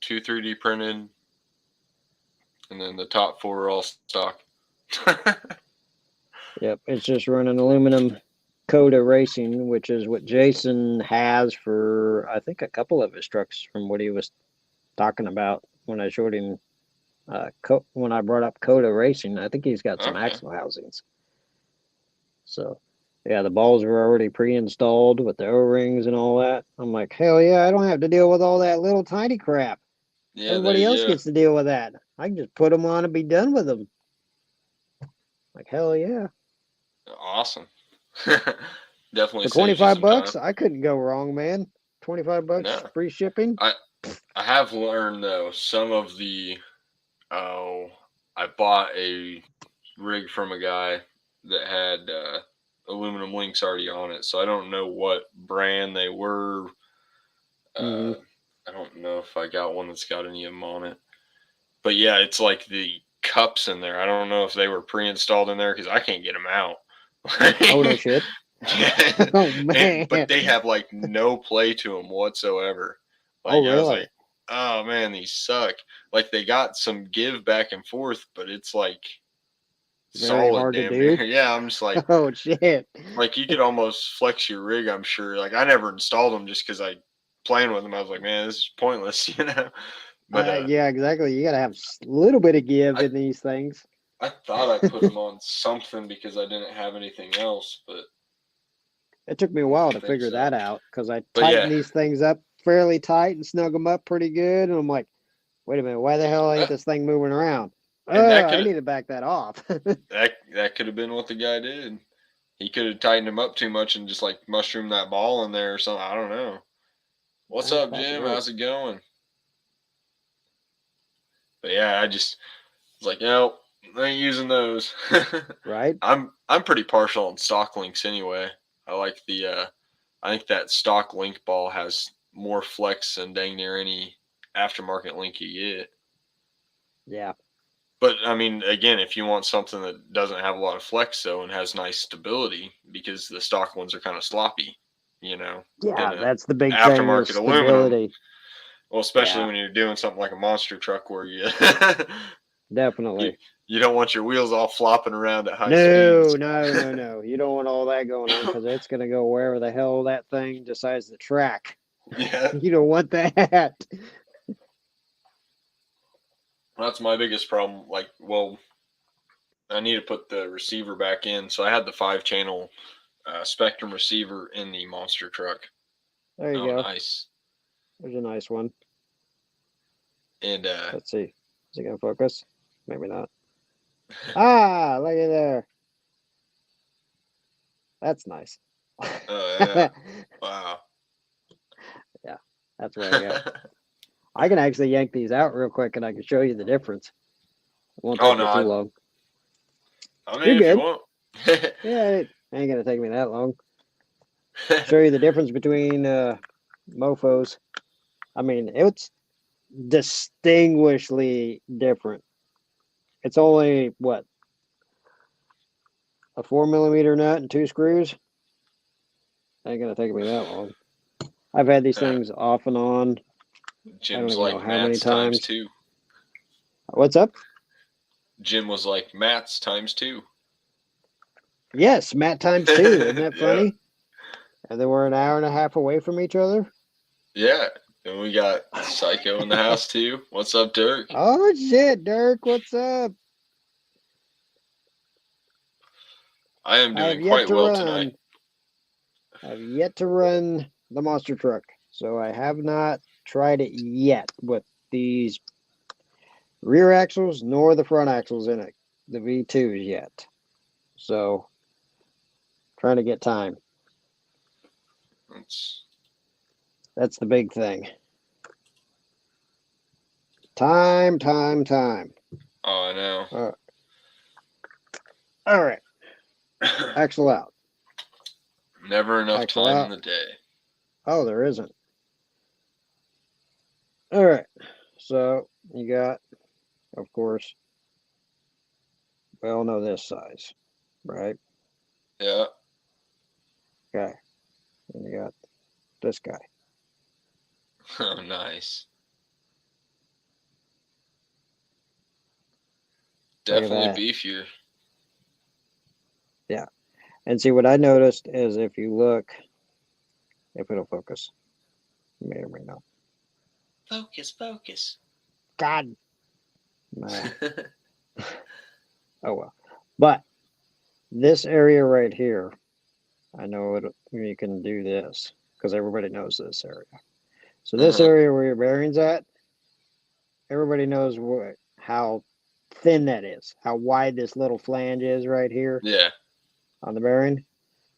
2 3D printed, and then the top 4 are all stock. Yep, it's just running aluminum Coda Racing, which is what Jason has for I think a couple of his trucks from what he was talking about when I showed him when I brought up Coda Racing. I think he's got some Okay. axle housings. So yeah, the balls were already pre-installed with the O-rings and all that. I'm like, hell yeah, I don't have to deal with all that little tiny crap. Yeah, Everybody there you else go. gets to deal with that. I can just put them on and be done with them. Like, hell yeah. Awesome. Definitely For saves you some $25, time. I couldn't go wrong, man. $25 No. free shipping. I have learned though some of the I bought a rig from a guy that had aluminum links already on it, so I don't know what brand they were. Mhm. I don't know if I got one that's got any of them on it, but yeah, it's like the cups in there. I don't know if they were pre-installed in there because I can't get them out. Oh no shit. Yeah. Oh man. But they have like no play to them whatsoever. Like Oh I was really? like, oh man, these suck. Like they got some give back and forth, but it's like Very solid hard to damn do. near. Yeah, I'm just like Oh shit. you could almost flex your rig, I'm sure. Like I never installed them just because I playing with them. I was like, man, this is pointless, you know. But Yeah, exactly. You gotta have a little bit of give I- in these things. I thought I put them on something because I didn't have anything else, but It took me a I while don't to think figure so. that out because I But tightened yeah. these things up fairly tight and snug them up pretty good. And I'm like, wait a minute, why the hell ain't this thing moving around? And that I could need to back that off. that could have been what the guy did. He could have tightened him up too much and just like mushroomed that ball in there or something. I don't know. What's That's up, Jim? possibility. How's it going? But yeah, I just was like, no, I ain't using those. Right? I'm pretty partial on stock links anyway. I like the I think that stock link ball has more flex than dang near any aftermarket link you get. Yeah. But I mean, again, if you want something that doesn't have a lot of flex though and has nice stability, because the stock ones are kind of sloppy. Yeah, in a that's the big thing aftermarket is aluminum. stability. Well, especially Yeah. when you're doing something like a monster truck where you Definitely. you don't want your wheels all flopping around at high No, speeds. no. You don't want all that going on because it's going to go wherever the hell that thing decides to track. Yeah, You don't want that. that's my biggest problem. Like, well, I need to put the receiver back in, so I had the 5-channel Spectrum receiver in the monster truck. There you Oh, go. nice. There's a nice one. And Let's see. Is it going to focus? Maybe not. Ah, look at there. That's nice. oh yeah, wow. That's what I got. I can actually yank these out real quick and I can show you the difference. It won't Oh take me no, too long. I mean You're if you good. want. Yeah, it ain't gonna take me that long. Show you the difference between mofos. I mean, it's distinguishedly different. It's only what, a 4 millimeter nut and 2 screws. Ain't gonna take me that long. I've had these things off and on. I don't Jim's even know like how many Matt's times times. 2. What's up? Jim was like Matt's times 2. Yes, Matt times 2. Isn't that Yeah. funny? And then we're an hour and a half away from each other. Yeah, and we got Psycho in the house too. What's up, Dirk? Oh shit, Dirk, what's up? I am I have doing yet quite to well run. tonight. I have yet to run the monster truck, so I have not tried it yet with these rear axles nor the front axles in it, the V2s yet. So, trying to get time. That's the big thing. Time. Oh, I know. All right. Axle out. Never enough Axle time out. in the day. Oh, there isn't. All right. So, you got, of course, we all know this size, right? Yeah. Okay. And you got this guy. Oh, nice. Look at Definitely that. beefier. Yeah. And see, what I noticed is if you look, if it'll focus, may or may not. Focus. God. Nah. Oh, well. But this area right here, I know you can do this because everybody knows this area. So this area where your bearing's at, everybody knows how thin that is, how wide this little flange is right here Yeah. on the bearing.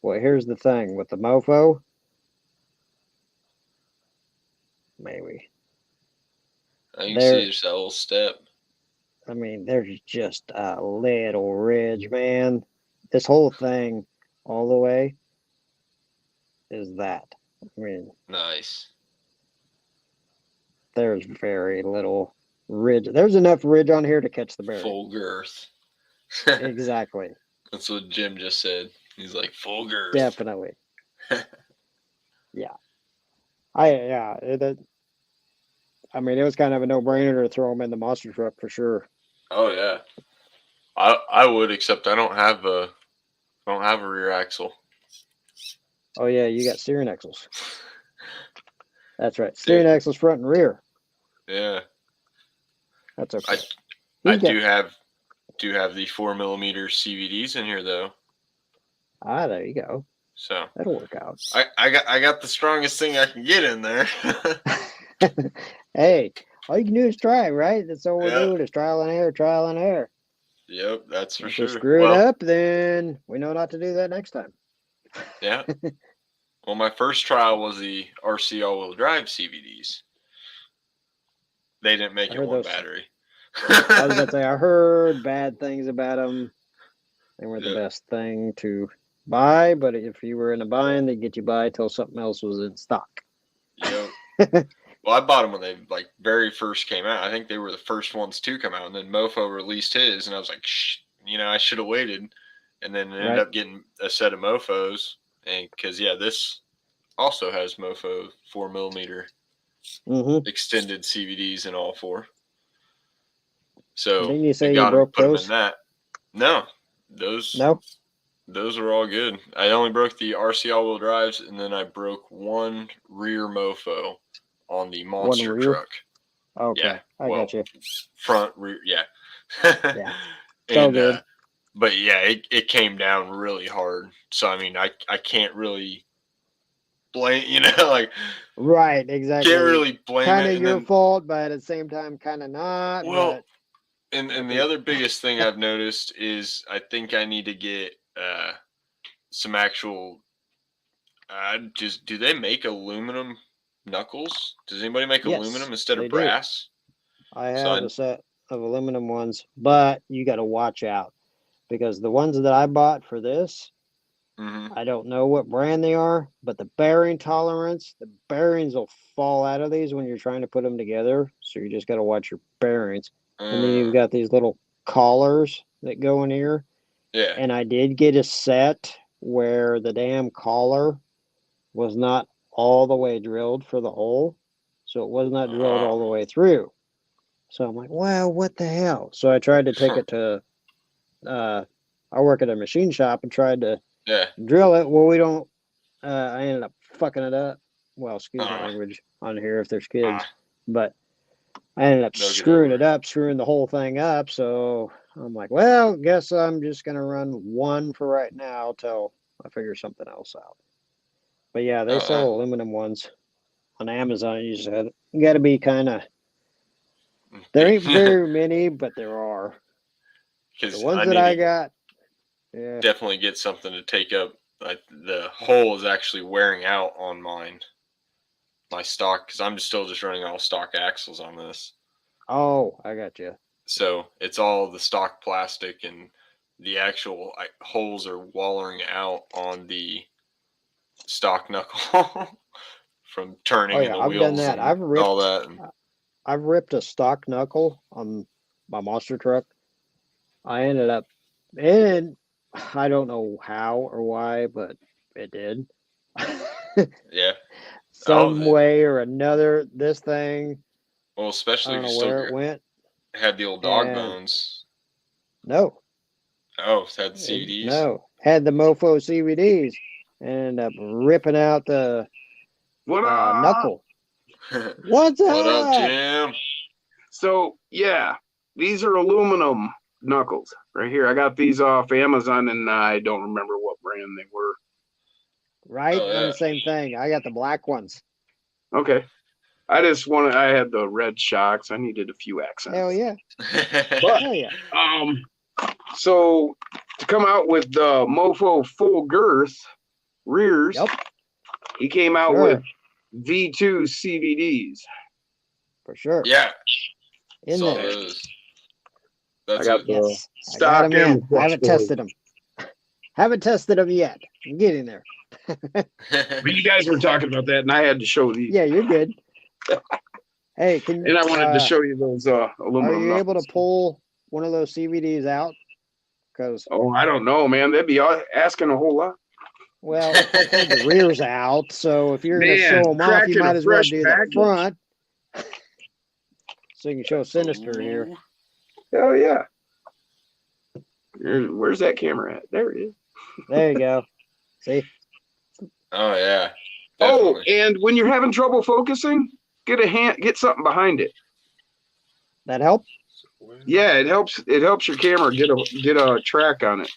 Well, here's the thing with the mofo. Maybe. You can see there's that little step. I mean, there's just a little ridge, man. This whole thing, all the way, is that. I mean, Nice. there's very little ridge. There's enough ridge on here to catch the bearing. Full girth. Exactly. That's what Jim just said. He's like full girth. Definitely. Yeah. I mean, it was kind of a no-brainer to throw them in the monster truck for sure. Oh yeah. I would, except I don't have a rear axle. Oh yeah, you got steering axles. That's right. Steering axles front and rear. Yeah. That's okay. I do have the 4 millimeter CVDs in here though. Ah, there you go. So that'll work out. I got the strongest thing I can get in there. Hey, all you can do is try, right? That's all we're doing is trial and error. Yep, that's for if sure. If we screw it up, then we know not to do that next time. Yeah. Well, my first trial was the RC all-wheel drive CVDs. They didn't make it one battery. I was about to say, I heard bad things about them. They weren't the best thing to buy, but if you were in a bind, they'd get you by till something else was in stock. Yep. Well, I bought them when they very first came out. I think they were the first ones to come out, and then Mofo released his, and I was like, I should have waited, and then ended up getting a set of Mofos, and because this also has Mofo 4mm Mm-hmm. extended CVDs in all four. So Didn't you say I you got 'em, broke put 'em those? in that. No, those No. those are all good. I only broke the RC all-wheel drives, and then I broke one rear Mofo on the monster rear? truck. Okay, Yeah, I got you. Front, rear, yeah. Yeah, it's all And good. but yeah, it came down really hard. So I mean, I can't really blame, like Right, exactly. can't really blame Kind it. of And your then, fault, but at the same time, kind of not. well, But and I the think other biggest thing I've noticed is I think I need to get some actual. Just do they make aluminum knuckles? Does anybody make yes, aluminum instead they of do. brass? I So have a set of aluminum ones, but you got to watch out because the ones that I bought for this, mhm. I don't know what brand they are, but the bearing tolerance, the bearings will fall out of these when you're trying to put them together. So you just got to watch your bearings. And then you've got these little collars that go in here. Yeah. And I did get a set where the damn collar was not all the way drilled for the hole. So it was not drilled all the way through. So I'm like, well, what the hell? So I tried to take it to, I work at a machine shop and tried to Yeah. drill it. Well, we don't, I ended up fucking it up. Well, excuse my language on here if there's kids, but I ended up They'll get screwing over it up, screwing the whole thing up. So I'm like, well, guess I'm just going to run one for right now till I figure something else out. But yeah, they sell aluminum ones on Amazon. You just got to be kind of, there ain't very many, but there are. The Because ones I that need I to got, yeah. definitely get something to take up. Like the hole is actually wearing out on my stock because I'm still just running all stock axles on this. Oh, I got you. So it's all the stock plastic, and the actual holes are wallering out on the stock knuckle from turning Oh and yeah, the I've done wheels that. and all that. And I've ripped a stock knuckle on my monster truck. I ended up, and I don't know how or why, but it did. yeah. Some way or another, this thing, Well, I especially don't if know you still where it went. had the old dog And bones. no, Oh, it had the CVDs. no, had the Mofo CVDs, and ended up ripping out the knuckle. What's What up, up? Jim? So yeah, these are aluminum knuckles right here. I got these off Amazon, and I don't remember what brand they were. Right, Oh, done yeah. the same thing. I got the black ones. Okay, I just wanted. I had the red shocks. I needed a few accents. Hell yeah! But Hell yeah! So to come out with the Mofo full girth rears, Yep. he came out Sure. with V2 CVDs. For sure. Yeah. In Saw there. those. That's I got it. the Yes. I stock got them in. and I haven't tested them. Haven't tested them yet. I'm getting there. But you guys were talking about that, and I had to show these. Yeah, you're good. Hey, can And I wanted to show you those aluminum. Are you able to knuckles. pull one of those CVDs out? Because Oh, I don't know, man. That'd be asking a whole lot. well, the rear's out. So if you're going to Man, show them off, cracking you a might as well fresh do package. the front. So you can show Sinister here. Hell yeah. Where's that camera at? There it is. There you go. See? Oh yeah. Oh, Definitely. and when you're having trouble focusing, get something behind it. That help? Yeah, it helps your camera get a track on it.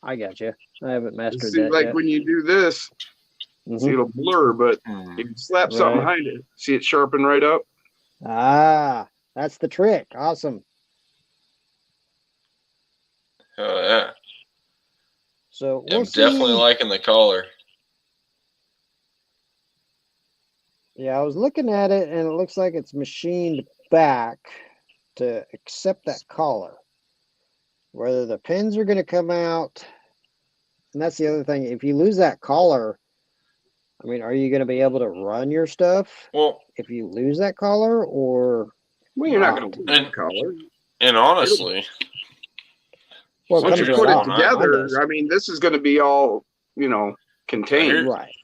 I got you. I haven't mastered See, that like yet. when you do this, see it'll blur, but if you slap something Right. behind it, see it sharpen right up. Ah, that's the trick. Awesome. Oh yeah. So Yeah, we'll I'm definitely see. liking the collar. Yeah, I was looking at it and it looks like it's machined back to accept that collar. Whether the pins are going to come out, and that's the other thing. If you lose that collar, I mean, are you going to be able to run your stuff Well, if you lose that collar, or Well, you're not Wow. going to And- color. and honestly, well, it Once comes you Something put right it off. on together, Mine does. I mean, this is going to be all contained. Right.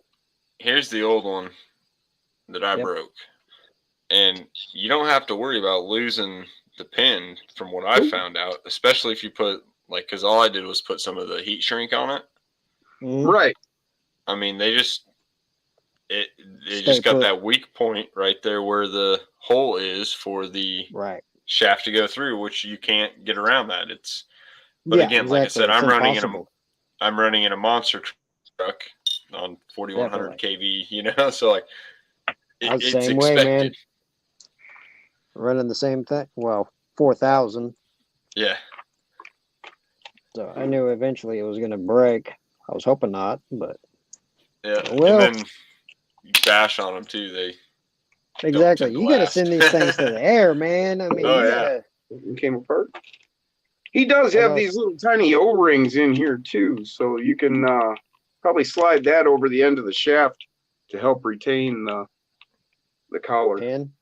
here's the old one that I Yep. broke, and you don't have to worry about losing the pin from what I found out, especially if you put like, because all I did was put some of the heat shrink on it. Mhm. Right. I mean, they just Stay just got put. that weak point right there where the hole is for the Right. shaft to go through, which you can't get around that. But Yeah, again, like I said, exactly. It's I'm impossible. running in a monster truck on 4100 kV, so like I was the it's same way, man. expected. Running the same thing. Well, 4,000. Yeah. So I knew eventually it was going to break. I was hoping not, but Yeah. well, And then you bash on them too. They exactly. tend to You got to last. send these things to the air, man. I mean, Oh, you yeah. gotta. It came apart. He does I have know. these little tiny O-rings in here too, so you can probably slide that over the end of the shaft to help retain the collar Pin.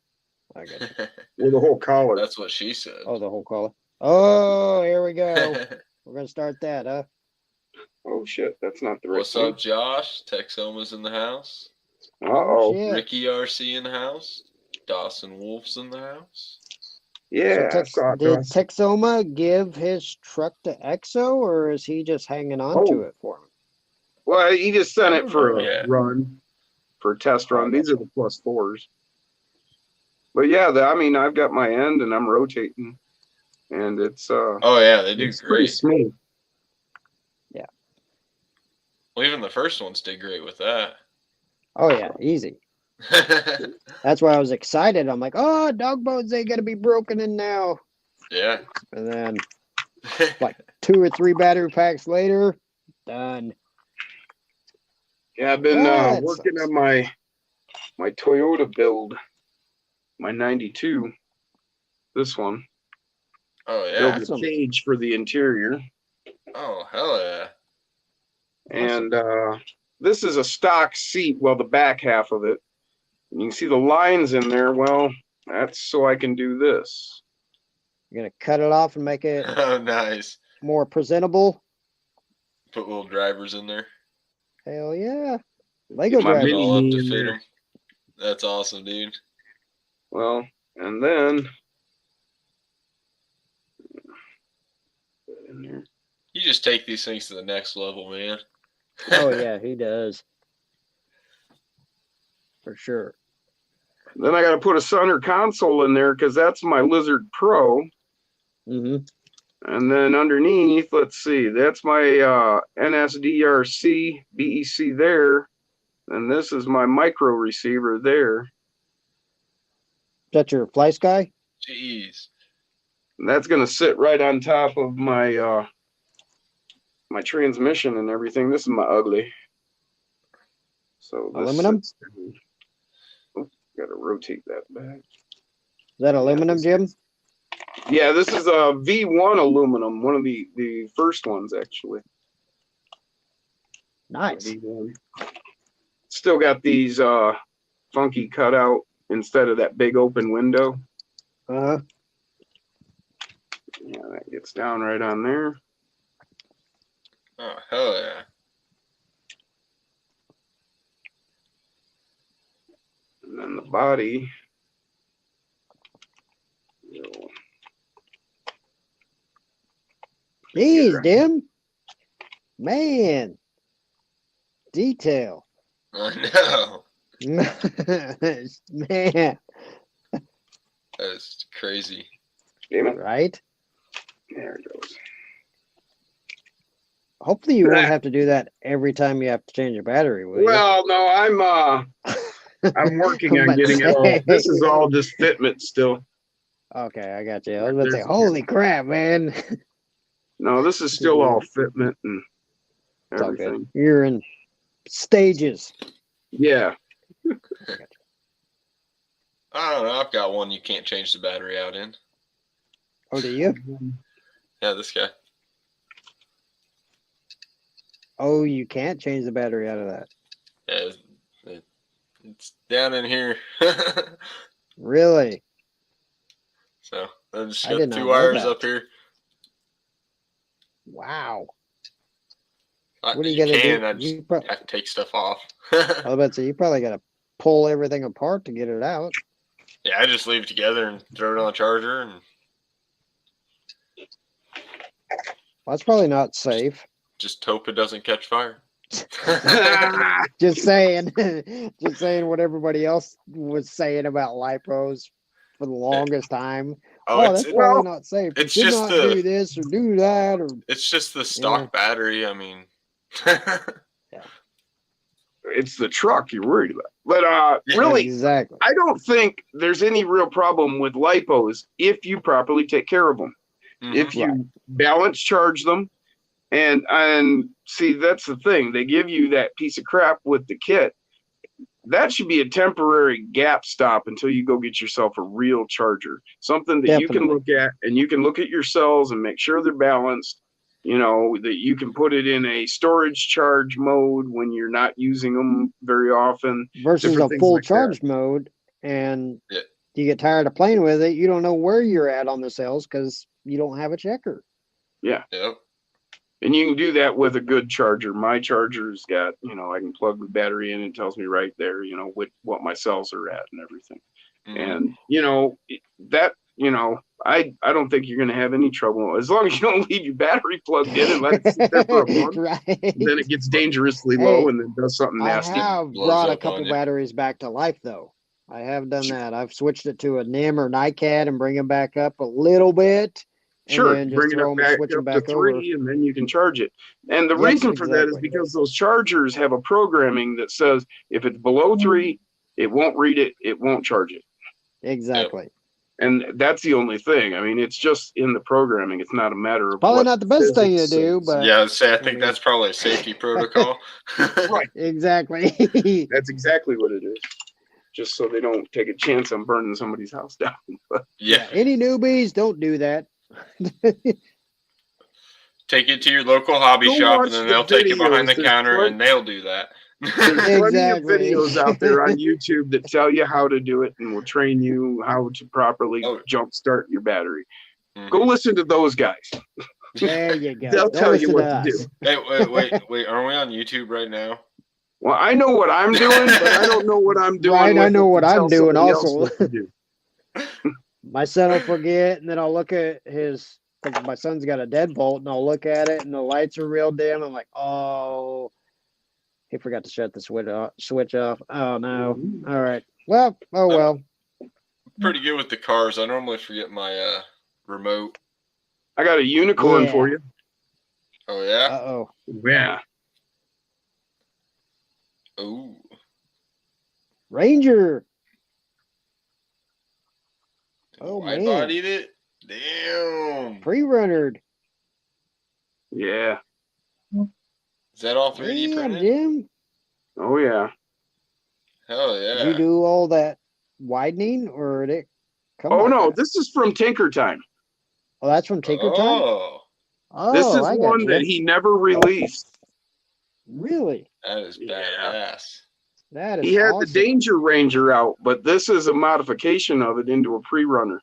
I got you. or the whole collar. That's what she said. Oh, the whole collar. Oh, here we go. We're gonna start that, huh? Oh shit, that's not the right What's up, Josh? Texoma's in the house. Uh-oh. Shit. Ricky RC in the house. Dawson Wolf's in the house. Yeah, I saw it. Did Texoma give his truck to EXO, or is he just hanging on to it for him? Well, he just sent I it don't for know a yet. run, for a test Oh, I run. These are gotcha. the +4s. But yeah, I mean, I've got my end and I'm rotating, and it's Oh yeah, they do it's pretty great. smooth. Well, even the first ones did great with that. Oh yeah, easy. That's why I was excited. I'm like, oh, dog bones ain't gonna be broken in now. Yeah. And then like 2 or 3 battery packs later, done. Yeah, I've been That working sucks. on my Toyota build, my '92. This one. Oh yeah. Build a Awesome. cage for the interior, Oh hell yeah. and this is a stock seat. Well, the back half of it. And you can see the lines in there. Well, that's so I can do this. You're gonna cut it off and make it Oh nice. more presentable. Put little drivers in there. Hell yeah. Lego Get my Put it drivers. all up mini-me to in fit there. them. That's awesome, dude. Well, and then in there. You just take these things to the next level, man. Oh yeah, he does. For sure. Then I got to put a center console in there because that's my Lizard Pro. Mm-hmm. And then underneath, let's see, that's my NSDRC BEC there. And this is my micro receiver there. Is that your Fly Sky? Jeez. And that's going to sit right on top of my my transmission and everything. This is my ugly. So this Aluminum? sits down. Oh, got to rotate that back. Is that aluminum, Jim? Yeah, this is a V1 aluminum, one of the first ones actually. Nice. V1. Still got these funky cutout instead of that big open window. Uh-huh. Yeah, that gets down right on there. Oh hell yeah. And then the body. Jeez, Dim. Man. Detail. I know. Man. That's crazy. Damn it. Right? There it goes. Hopefully you won't have to do that every time you have to change your battery, will you? Well, no, I'm working on But getting it all. This is all just fitment still. Okay, I got you. I was about to say, holy crap, man. No, this is still all fitment and It's all everything. good. You're in stages. Yeah. I don't know. I've got one you can't change the battery out in. Oh, do you? Yeah, this guy. Oh, you can't change the battery out of that. Yeah, it's down in here. Really? So I just I got did not 2 know wires that. up here. Wow. What are you You gonna can. do? I just have to take stuff off. I was about to say you probably gotta pull everything apart to get it out. Yeah, I just leave it together and throw it on the charger, and Well, that's probably not safe. just hope it doesn't catch fire. Just saying, just saying what everybody else was saying about lipos for the longest time. Oh, that's probably well, not safe. You it's should just not the- do this or do that or It's just the stock battery. I mean, it's the truck you're worried about. But really, exactly. I don't think there's any real problem with lipos if you properly take care of them. Mhm. If you Right. balance charge them, and see, that's the thing. They give you that piece of crap with the kit. That should be a temporary gap stop until you go get yourself a real charger, something that you can Definitely. look at, and you can look at your cells and make sure they're balanced. You know, that you can put it in a storage charge mode when you're not using them very often. Versus different a things full like that. charge mode, and Yeah. you get tired of playing with it. You don't know where you're at on the cells because you don't have a checker. Yep. And you can do that with a good charger. My charger's got, I can plug the battery in and it tells me right there, what my cells are at and everything. Mhm. And, I don't think you're going to have any trouble as long as you don't leave your battery plugged in and let it sit there for a month. Right. Then it gets dangerously low Hey, and then does something I nasty. have blows brought a up couple on you. batteries back to life though. I have done that. I've switched it to a NIM or NiCad and bring them back up a little bit. And Sure, then just bring it throw up 'em and back switch 'em up to back over. 3 and then you can charge it. And the Yep, reason for that is exactly. because those chargers have a programming that says if it's below 3, it won't read it, it won't charge it. Exactly. And that's the only thing. I mean, it's just in the programming. It's not a matter of Probably what not the best thing to physics do, says. but Yeah, I'd say I I think mean- that's probably a safety protocol. Right. exactly. That's exactly what it is. Just so they don't take a chance on burning somebody's house down. Yeah. Any newbies, don't do that. Take it to your local hobby Go shop, watch and then the they'll take it behind the videos. There's counter, plenty- and they'll do that. There's plenty Exactly. of videos out there on YouTube that tell you how to do it and will train you how to properly Oh. jumpstart your battery. Mhm. Go listen to those guys. There you go. They'll tell you listen what to us. do. Hey, wait. Are we on YouTube right now? Well, I know what I'm doing, but I don't know what I'm doing. Right, I with know it what to I'm tell doing somebody else also. what to do. My son will forget, and then I'll look at his. Cause my son's got a deadbolt, and I'll look at it, and the lights are real dim. I'm like, oh, he forgot to shut the switch off. Oh no! All right. Well, oh well. Pretty good with the cars. I normally forget my remote. I got a unicorn Yeah. for you. Oh yeah. Oh. Yeah. Oh. Ranger. Oh, I man. bodied it. Damn. Pre-runnered. Yeah. Is that all 3D Damn, printed? Jim. Oh, yeah. Hell Did yeah. you do all that widening, or did it come? Oh, like no. that? This is from Tinker Time. Oh, that's from Tinker Time. Oh, Oh, This is I got one you. that he never released. Really? that is Yeah. badass. That is. He had awesome. the Danger Ranger out, but this is a modification of it into a pre-runner.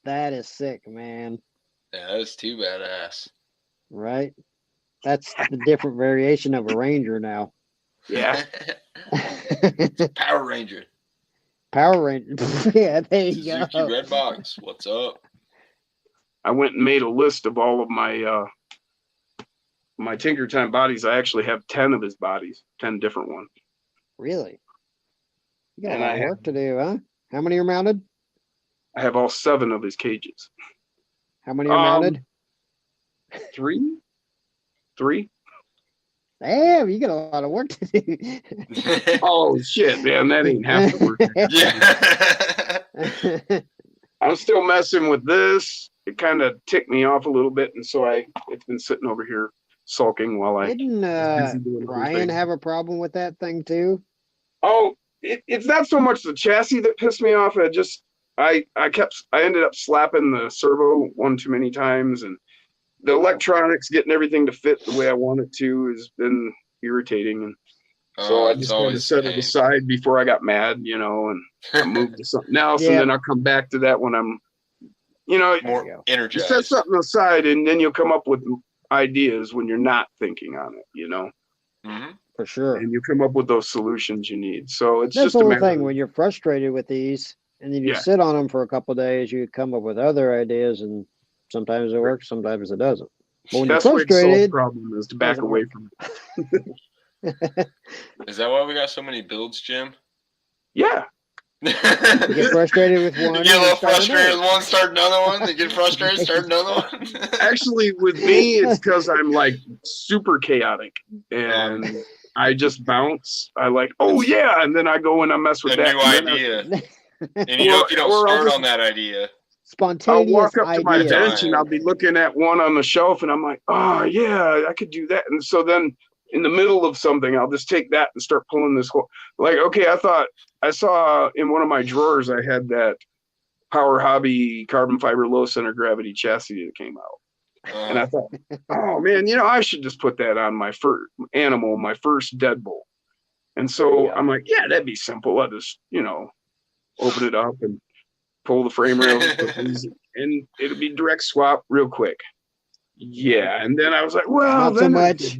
That is sick, man. Yeah, that is too badass. Right? That's the different variation of a Ranger now. Yeah. Power Ranger. Power Ranger. Yeah, there you Suzuki go. Red Box. What's up? I went and made a list of all of my my Tinker Time bodies. I actually have 10 of his bodies, 10 different ones. Really? You got And a lot I of have- work to do, huh? How many are mounted? I have all 7 of his cages. How many are mounted? 3? 3? Damn, you got a lot of work to do. Oh shit, man, that ain't half the work. Yeah. I'm still messing with this. It kind of ticked me off a little bit, and so it's been sitting over here sulking while I. Didn't busy doing other Ryan things. have a problem with that thing too? Oh, it's not so much the chassis that pissed me off. I ended up slapping the servo one too many times, and the electronics getting everything to fit the way I want it to has been irritating. And so I it's just kind of always set a it pain. aside before I got mad, and I moved to something else, Yeah. and then I'll come back to that when I'm, There you More go. you set energized. something aside, and then you'll come up with ideas when you're not thinking on it, Hmm. For sure. and you come up with those solutions you need. So it's That's just the a whole matter thing. of, When you're frustrated with these and then you Yeah. sit on them for a couple of days, you come up with other ideas, and sometimes it works, sometimes it doesn't. But when you're best way to solve the frustrated, problem is to back doesn't away work. from it. Is that why we got so many builds, Jim? Yeah. you get frustrated with You one, get a and little then start frustrated with another. one, start another one. You get frustrated, start another one. Actually, with me, it's because I'm like super chaotic and I just bounce. I like, oh yeah, and then I go and I mess with A that. new And then idea, and you hope you don't or I'll start just- on that idea. I'll Spontaneous walk up to my ideas. bench and I'll be looking at one on the shelf and I'm like, oh yeah, I could do that. And so then in the middle of something, I'll just take that and start pulling this whole, like, okay, I saw in one of my drawers, I had that Power Hobby carbon fiber low center gravity chassis that came out. And I thought, oh man, I should just put that on my first animal, my first deadbolt. And There you so go. I'm like, yeah, that'd be simple. I'll just, open it up and pull the frame rails and it'll be direct swap real quick. Yeah. And then I was like, well, Not so then much.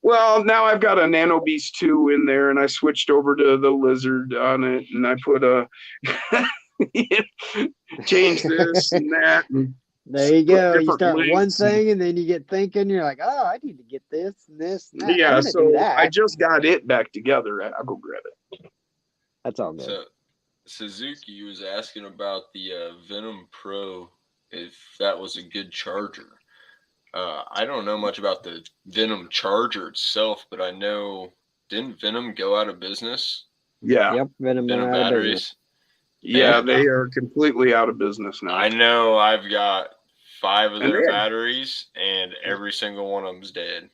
well, now I've got a Nano Beast 2 in there and I switched over to the Lizard on it and I put change this and that. And There you put go. You different start one links and- thing and then you get thinking, you're like, oh, I need to get this and this and that. Yeah, I'm gonna do so that. I just got it back together. I'll go grab it. That's all good. So Suzuki was asking about the Venom Pro, if that was a good charger. I don't know much about the Venom charger itself, but I know, didn't Venom go out of business? Yeah. Yep, Venom went Venom out of batteries. business. Yeah, Yeah. they are completely out of business now. I know I've got 5 of And their they had- batteries, and every single one of them's dead.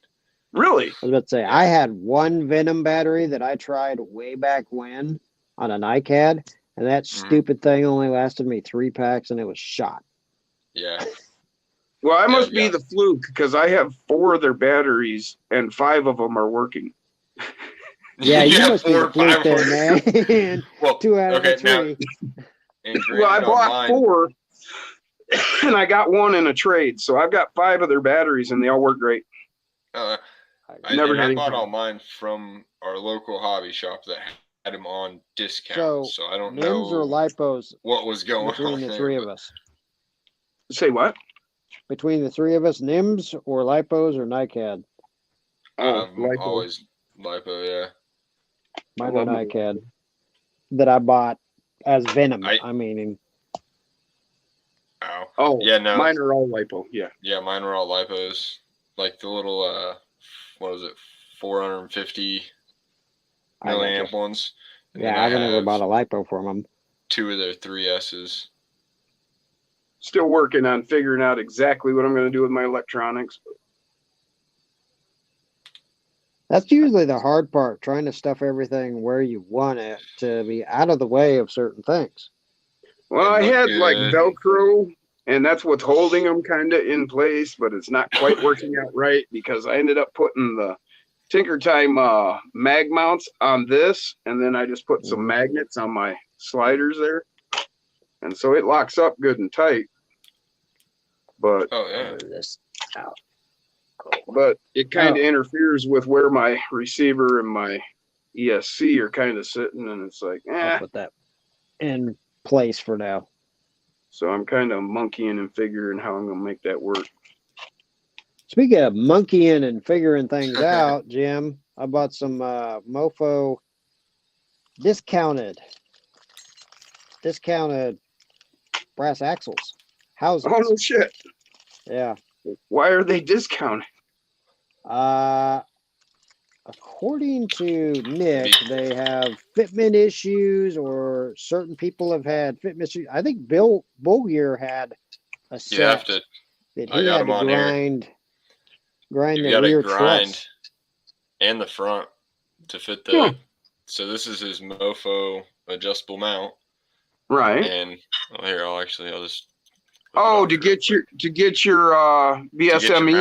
Really? I was about to say, I had one Venom battery that I tried way back when on an iCAD, and that stupid thing only lasted me 3 packs and it was shot. Yeah. Well, I must yeah. be the fluke because I have 4 of their batteries and 5 of them are working. Yeah, you have must be 4 the or fluke 5 there, orders. man. Well, 2 out of the okay, now, 3. and Well, I granted, on bought mine, 4 and I got 1 in a trade. So I've got 5 of their batteries and they all work great. I Never had I any bought all problem. mine from our local hobby shop that had them on discount, So, so I don't NIMS or know lipos what was going between on the there, 3 of but- us? Say what? Between the 3 of us, NIMS or lipos or NiCad? Lipo. Always lipo, yeah. Mine I are love my NiCad that I bought as Venom. I- I mean, Oh, Oh, yeah, no, mine are all lipo. Yeah. yeah, mine were all lipos, like the little what was it, 450 I gotcha. milliamp ones. And then Yeah, I've never have bought a lipo from them. 2 of their 3S's. Still working on figuring out exactly what I'm going to do with my electronics. That's usually the hard part, trying to stuff everything where you want it to be out of the way of certain things. Well, I They look had like good. Velcro, and that's what's holding them kind of in place, but it's not quite working out right because I ended up putting the Tinker Time mag mounts on this, and then I just put some magnets on my sliders there, and so it locks up good and tight. But Oh yeah. Move this out. it kind of interferes with where my receiver and my ESC are kind of sitting, and it's like, I'll put that in place for now. So I'm kind of monkeying and figuring how I'm gonna make that work. Speaking of monkeying and figuring things out, Jim, I bought some Mofo discounted brass axles. Houses. Oh no shit! Yeah. Why are they discounted? According to Nick, they have fitment issues, or certain people have had fitment issues. I think Bill Bulgier had a set You have to. that I he got had him to on here. grind You the got to rear grind truss. and the front to fit the. Yeah. So this is his Mofo adjustable mount, Right. and I'll just. Oh, to get your BSME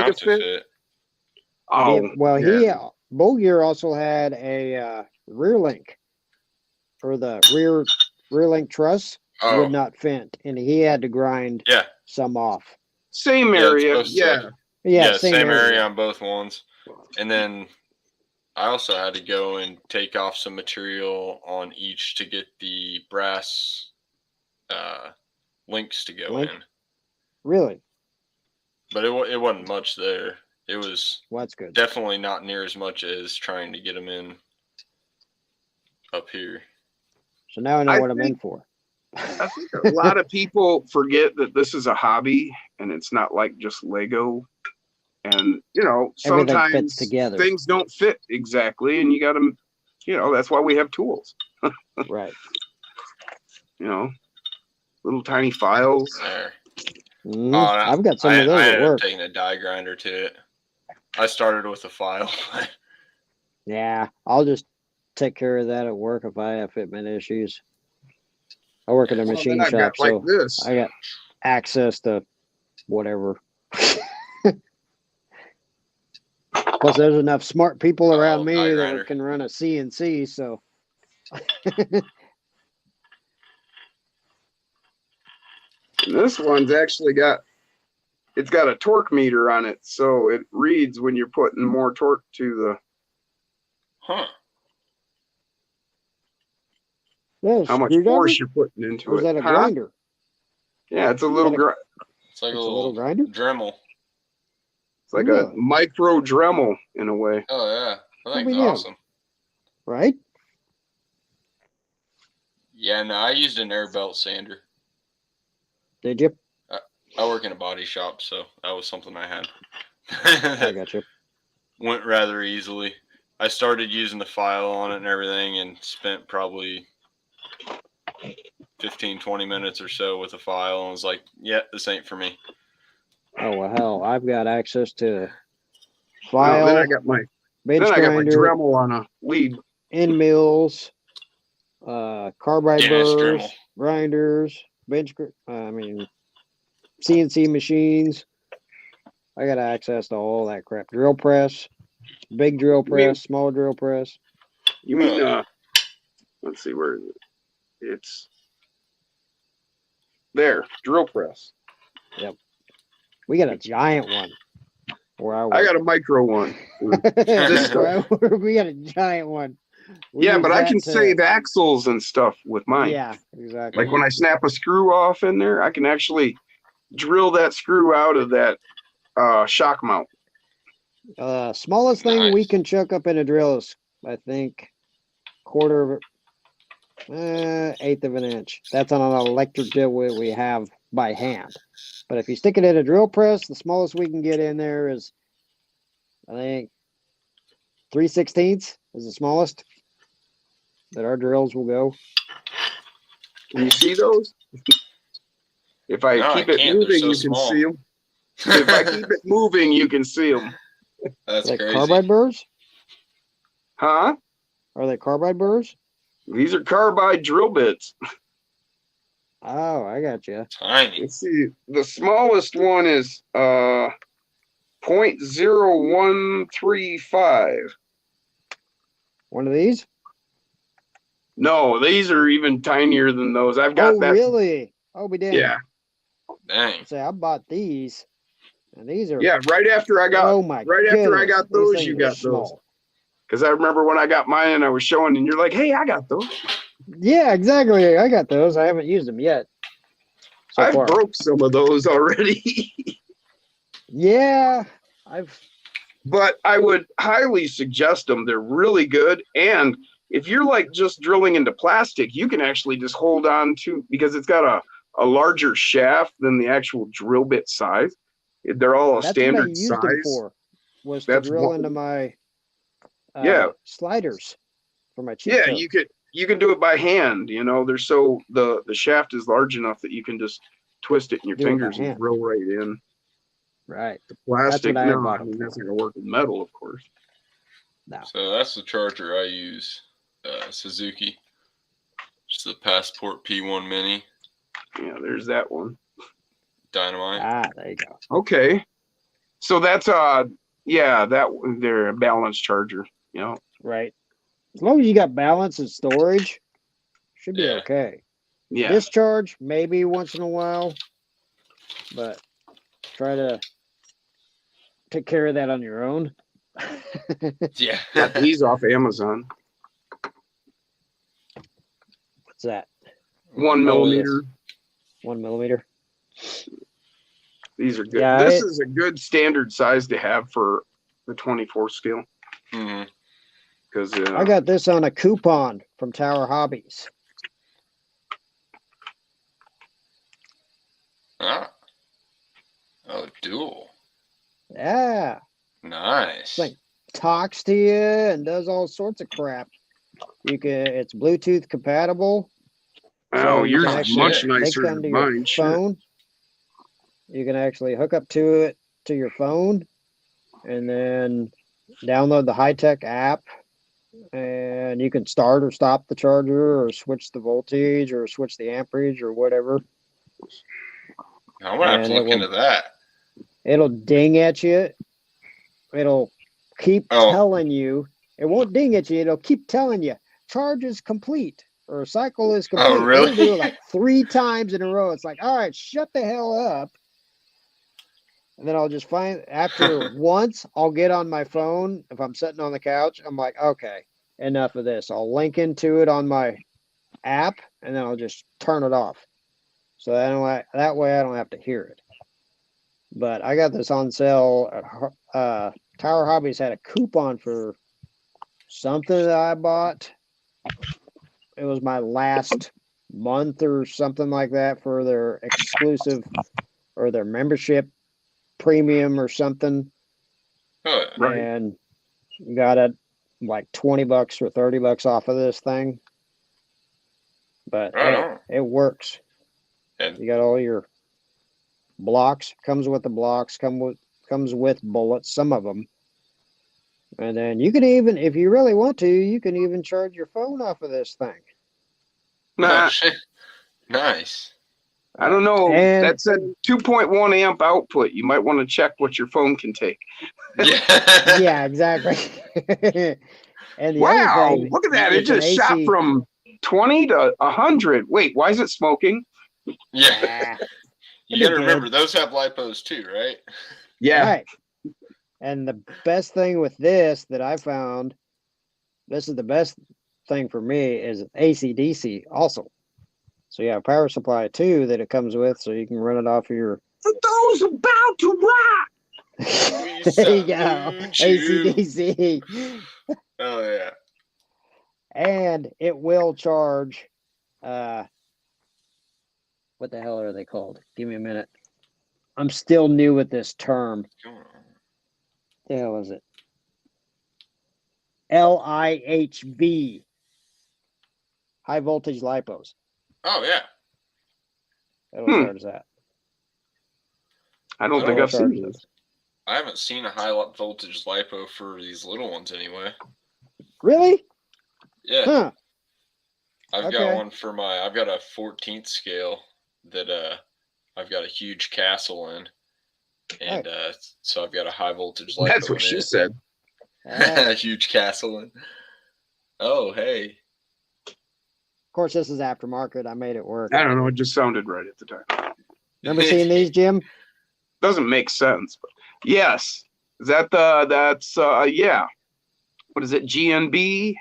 to fit. Oh, Yeah, well, yeah. Bulgier also had a rear link, or the rear link truss Oh, would not fit, and he had to grind yeah. some off. Same Yeah, it's area. supposed to- Yeah. Yeah, same area on both ones. And then I also had to go and take off some material on each to get the brass links to go Link? in. Really? But it wasn't much there. It was Well, that's good. definitely not near as much as trying to get them in up here. So now I know I what I'm in think- for. I think a lot of people forget that this is a hobby and it's not like just Lego. And Everything sometimes fits together. things don't fit exactly, and you got to, that's why we have tools. Right. Little tiny files. There. Mhm. Oh, I've got some I of those at ended up work. taking a die grinder to it. I started with a file. Yeah, I'll just take care of that at work if I have fitment issues. I work in a Well, machine then I've shop, got like so this. I got access to whatever. Plus, there's enough smart people around Oh, me die that grinder. can run a CNC, so And this one's actually it's got a torque meter on it, so it reads when you're putting more torque to the Huh. yeah, how much screwdriver? force you're putting into Or is it. that a Huh? grinder? Yeah, it's a little that a- It's like It's a little grinder? Dremel. it's like Really? a micro Dremel in a way. Oh yeah. That thing's we have? awesome. Right? Yeah, no, I used an air belt sander. Did you? I work in a body shop, so that was something I had. I got you. Went rather easily. I started using the file on it and everything and spent probably 15, 20 minutes or so with the file and was like, yeah, this ain't for me. Oh well, hell, I've got access to Well, file, then I got my bench my grinder, Dremel on a lead. end mills, carbide Dennis burrs, Dremel. grinders, CNC machines. I got access to all that crap. Drill press, big drill You mean- press, small drill press. You mean let's see, where is it? It's there, drill press. We got a giant one where I work. I got a micro one. Where I work, we got a giant one. We Yeah, use but I that can to- save axles and stuff with mine. Yeah, exactly. Like when I snap a screw off in there, I can actually drill that screw out of that shock mount. Smallest thing we Nice. can chuck up in a drill is, I think, quarter of eighth of an inch. That's on an electric drill we have by hand. But if you stick it in a drill press, the smallest we can get in there is, I think, 3/16 is the smallest that our drills will go. Can you see those? If I No, I keep it can't. They're moving, so you can small. see them. If I keep it moving, you can see them. That's Like crazy. carbide burrs? Huh? Are they carbide burrs? These are carbide drill bits. Oh, I got you. Tiny. Let's see. The smallest one is 0.0135. One of these? No, these are even tinier than those. I've got Oh, that. really? Oh, we did. Yeah. Dang. Say I bought these, and these are. Yeah. Right after I got, Oh my. right after I goodness, got these those, things you are got those. small. Because I remember when I got mine and I was showing, and you're like, "Hey, I got those." Yeah, exactly. I got those. I haven't used them yet. So I've far. broke some of those already. Yeah, But I would highly suggest them. They're really good. And if you're like just drilling into plastic, you can actually just hold on to, because it's got a larger shaft than the actual drill bit size. They're all a that's what I standard used them size. for. Was to That's drill what- into my Yeah. sliders for my cheat Yeah, code. you can do it by hand. They're so the shaft is large enough that you can just twist it in your Do it by fingers and hand. drill right in. Right. The plastic, what I no, bought I them mean that's for. not gonna work with metal, of course. No. So that's the charger I use. Suzuki. Just the Passport P1 Mini. Yeah, there's that one. Dynamite. Ah, there you go. Okay. So that's yeah, they're a balance charger, Right. As long as you got balance and storage, should be Yeah. okay. Yeah. Discharge, maybe once in a while, but try to take care of that on your own. Yeah. Got these off Amazon. What's that? 1 millimeter. 1 millimeter. These are good. Yeah, This is a good standard size to have for the 24 scale. Mhm. Because I got this on a coupon from Tower Hobbies. Ah. Oh, dual. Yeah, Nice. like talks to you and does all sorts of crap. It's Bluetooth compatible. oh, you yours can is actually much link nicer them to than your mine. Shit. phone. You can actually hook up to it to your phone, and then download the high-tech app, and you can start or stop the charger, or switch the voltage, or switch the amperage, or whatever. I'm gonna have And to it look will- into that. It'll ding at you. It'll keep Oh. telling you. It won't ding at you. It'll keep telling you charge is complete or cycle is complete. really? It'll do it like 3 times in a row. It's like, all right, shut the hell up. And then I'll just find after once, I'll get on my phone. If I'm sitting on the couch, I'm like, okay, enough of this. I'll link into it on my app, and then I'll just turn it off. So that way I don't have to hear it. But I got this on sale at Tower Hobbies had a coupon for something that I bought. It was my last month or something like that for their exclusive or their membership premium or something. Oh, Right. And got it like $20 or $30 off of this thing. But Right hey, on. it works. And- You got all your blocks, comes with the blocks, comes with bullets, some of them. And then you can even, if you really want to, you can even charge your phone off of this thing. Nah, oh, shit. Nice. I don't know. And- That said 2.1 amp output. You might want to check what your phone can take. Yeah. Yeah, exactly. And the Wow, other thing, look at that. It it's an just shot AC from 20 to 100. Wait, why is it smoking? Yeah. Ah, You That'd gotta be remember those have lipos too, right? Yeah. right. And the best thing with this that I found, this is the best thing for me, is AC/DC also. So you have a power supply too that it comes with, so you can run it off of your. For those about to rock. There you go, salute you. AC/DC, Oh yeah. and it will charge. What the hell are they called? Give me a minute. I'm still new with this term. The hell is it? LIHV. High voltage lipos. Oh yeah. That'll charge that. I don't think Oh, I've seen charge this. those. I haven't seen a high voltage lipo for these little ones anyway. Really? Yeah. Huh. I've Okay. got one for I've got a 14th scale that I've got a huge castle in. And so I've got a high voltage lipo. That's what in she it. said. Alright. A huge castle in. Oh hey. Of course, this is aftermarket. I made it work. I don't know. It just sounded right at the time. Remember seeing these, Jim? Doesn't make sense, but yes. Is that yeah. What is it? GNB?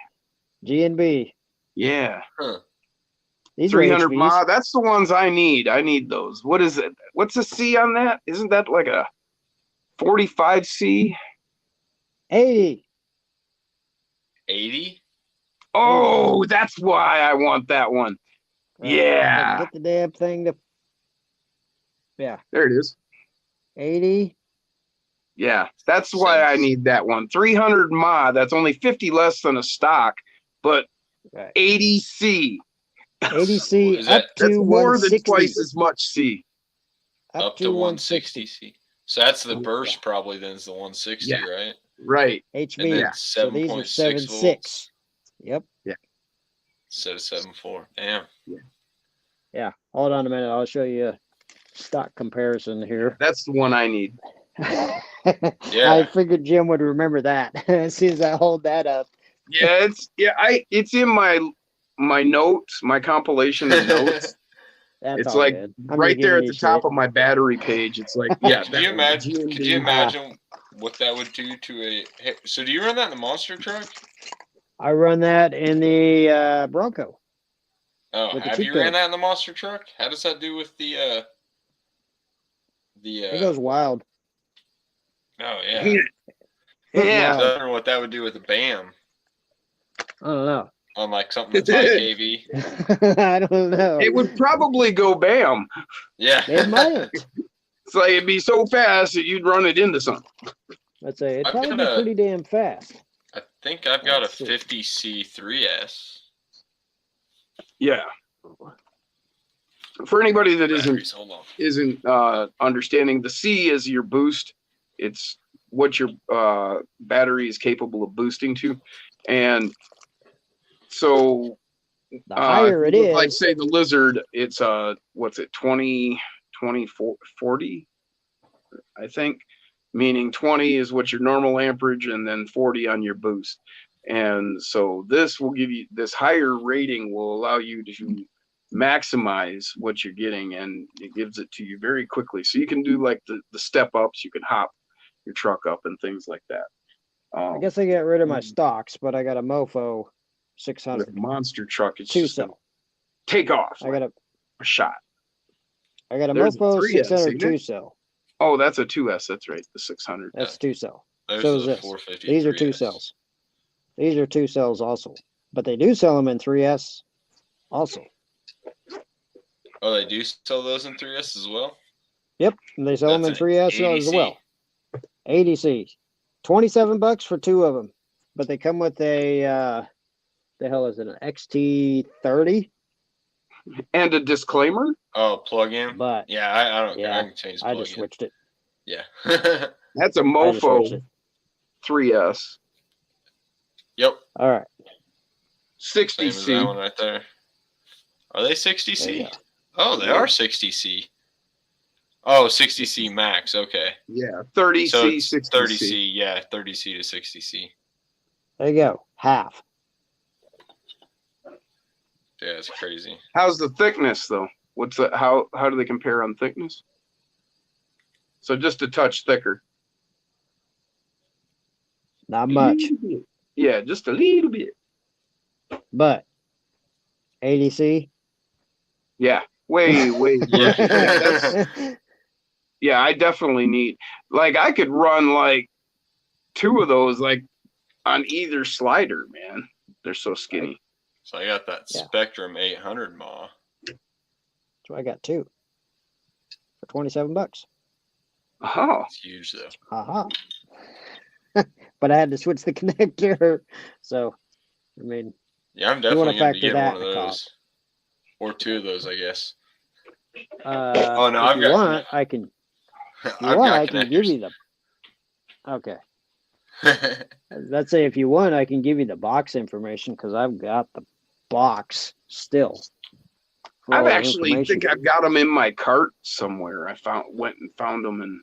G&B. Yeah. Huh. These are 300 HVs. mah. That's the ones I need. I need those. What is it? What's the C on that? Isn't that like a 45C? 80. 80? Oh, that's why I want that one. Yeah. Get the damn thing to. Yeah. There it is. 80. Yeah, that's why I need that one. 300 mah. That's only 50 less than a stock, but Right. 80C. 80C Is up that- to That's more than 160. twice as much C. Up to 160 C. So that's the burst probably then is the 160, Yeah. right? Right. HV. And then So these are 7.6 7.6. volts Yep. instead of 7.4. Damn. Yeah. Hold on a minute. I'll show you a stock comparison here. That's the one I need. I figured Jim would remember that as soon as I hold that up. Yeah, it's in my notes, my compilation of notes. That's It's all like good. I'm right just there giving at you the top shit. of my battery page. It's like, Could you imagine what that would do to a? Hey, so do you run that in the monster truck? I run that in the Bronco. Oh, With the have cheat you ran code. that in the monster truck? How does that do with the? It goes wild. Oh yeah. It goes Yeah. So I wild. don't know what that would do with a BAM I don't know. on like something that's high KV. I don't know. It would probably go bam. Yeah. It might. It's like it'd be so fast that you'd run it into something. Let's say it'd I've probably got be a- pretty damn fast. I think I've got a Let's see. 50C3S. Yeah. For anybody that Batteries, hold on. isn't understanding, the C is your boost. It's what your battery is capable of boosting to, and so The higher it is, like say the Lizard, it's what's it 20 40, I think, meaning 20 is what your normal amperage and then 40 on your boost. And so this will give you, this higher rating will allow you to maximize what you're getting, and it gives it to you very quickly. So you can do like the step ups, you can hop your truck up and things like that. I guess I get rid of my stocks, but I got a Mofo With 600 monster truck, it's two just cell. take off I got a a shot. Mofo There's a 3S, 600 ain't two it? cell. Oh, that's a 2S. That's right, the 600. That's two cell. There's So is the this. 450. These are two cells. These are two cells also, but they do sell them in 3S also. Oh, they do sell those in 3S as well? Yep, and they sell them in That's an 3S as 80C. well. 80C, $27 for two of them, but they come with a the hell is it, an XT30? And a disclaimer, Oh, plug-in? But Yeah, I don't care. Yeah, I can change I plug-in. just switched it. Yeah. that's a I just switched Mofo it. 3S. All Yep. right, Same as that 60C. one right there. Are they there 60C? you go. Oh, they Yeah. are 60C. Oh, 60C max. Okay. Yeah, 30C, So it's 60C. 30C. Yeah, 30C to 60C. There you go, half. Yeah, it's crazy. How's the thickness though? What's the how do they compare on thickness? So just a touch thicker. Not much, Yeah, just a little bit. but 80C. Yeah, way. Yeah. that's- yeah, I definitely need. Like, I could run like two of those like on either slider, man. They're so skinny. So I got that Yeah. Spectrum 800 mAh. So I got two for $27. Oh, It's huge though. Haha. But I had to switch the connector, so I mean, Yeah, I'm You wanna definitely gonna be factor getting that one of in the those, or two of those, I guess. oh no, if I've you got want, I can. If you I've want, got I can give you the. Okay, let's say if you want, I can give you the box information because I've got the box still. for all I've the actually information. think I've got them in my cart somewhere. I went and found them and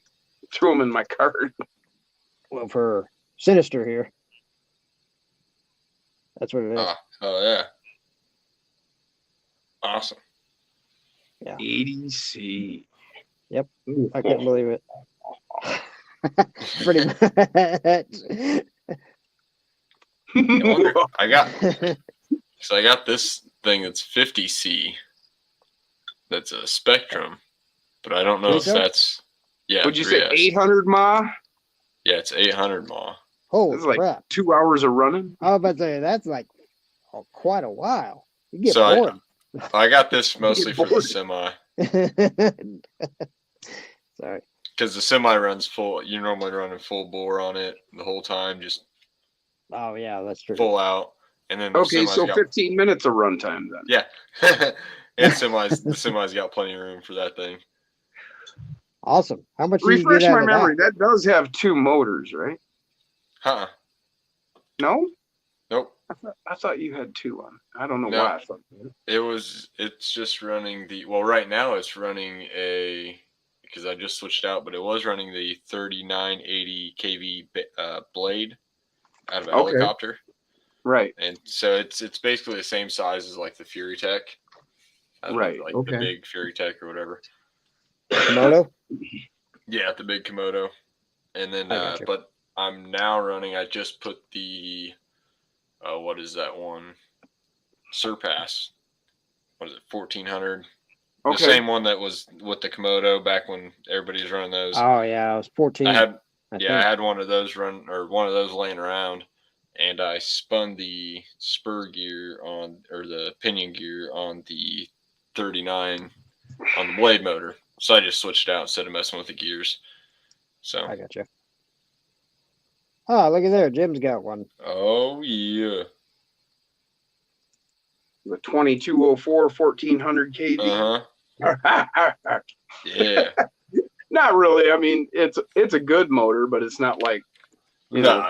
threw them in my cart. Well, for Sinister here, that's what it is. Oh yeah. Awesome. 80C. Yep, Ooh, I couldn't believe it. Pretty much. I wonder. I got this thing that's 50C. That's a Spectrum, but I don't know if Three-cell? that's Would you say 3S. 800 mAh? Yeah, it's 800 mAh. Holy This is like crap! 2 hours of running. I was about to say that's like quite a while. You get So bored. I got this mostly for the bored. semi Sorry. because the semi runs full. You're normally running full bore on it the whole time, just Oh yeah, that's true. full out, and then the Okay, semi's so got 15 minutes of runtime then. yeah, and the semi's got plenty of room for that thing. Awesome. How much do you Refresh get out my of memory. that? That does have 2 motors, right? Huh? No? Nope. I thought you had 2 on. I don't know No. why I thought that. It's just running right now it's running because I just switched out, but it was running the 3980 kV blade out of a Okay. helicopter. Right. And so it's basically the same size as like the Fury Tech. Right, Like okay. the big Fury Tech or whatever. Komodo? Yeah, the big Komodo. And then, I got you. but I'm now running. I just put the, what is that one? Surpass. What is it? 1400. The Okay. same one that was with the Komodo back when everybody was running those. Oh yeah, it was 14. I had I Yeah, I think. had one of those one of those laying around, and I spun the spur gear or the pinion gear on the 39 on the blade motor. So I just switched it out instead of messing with the gears. So, I got you. Oh, look at there. Jim's got one. oh yeah, The 2204 1400 kV. uh-huh, yeah. Not really. I mean, it's a good motor, but it's not like Nah,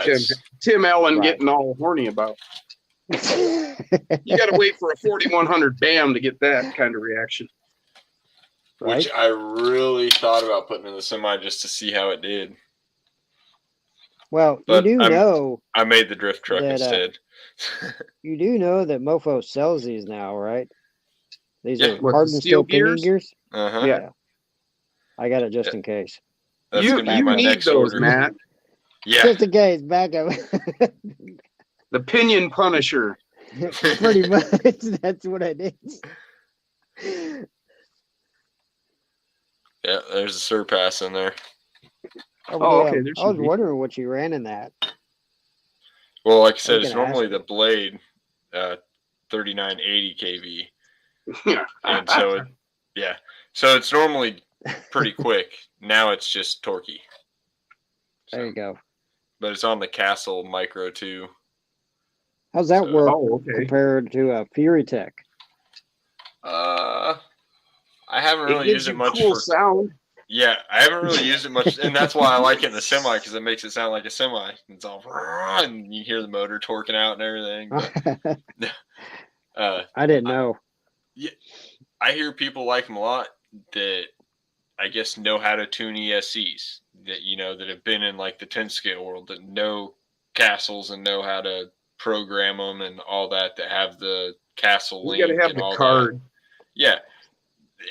Tim Allen Right. getting all horny about. You got to wait for a 4100 BAM to get that kind of reaction. Right? which I really thought about putting in the semi just to see how it did. Well, But you do I'm- know I made the drift truck That, instead. that Mofo sells these now, right? These Yeah. are What, the hardened steel steel pinion gears? gears. Uh-huh. Yeah. I got it just in case. That's you gonna be my need next those, order. Matt. Yeah. Just in case, back up. The Pinion Punisher. Pretty much, that's what I did. Yeah, there's a surpass in there. Oh, yeah. okay, there I was should be. wondering what you ran in that. Well, like I said, was it's gonna ask normally you. the blade 3980 kV. Yeah. And so so it's normally pretty quick. Now it's just torquey. There you So, go. but it's on the Castle Micro 2. How's that So- work Oh, okay. compared to a Fury Tech? I haven't It really gives used it you much cool for sound. Yeah, I haven't really used it much, and that's why I like it in the semi, because it makes it sound like a semi. It's all and you hear the motor torquing out and everything. But, I didn't know. I hear people like them a lot that I guess know how to tune ESCs, that that have been in like the 10 scale world, that know castles and know how to program them and all that have the castle You link got to have and the all card. that. Yeah.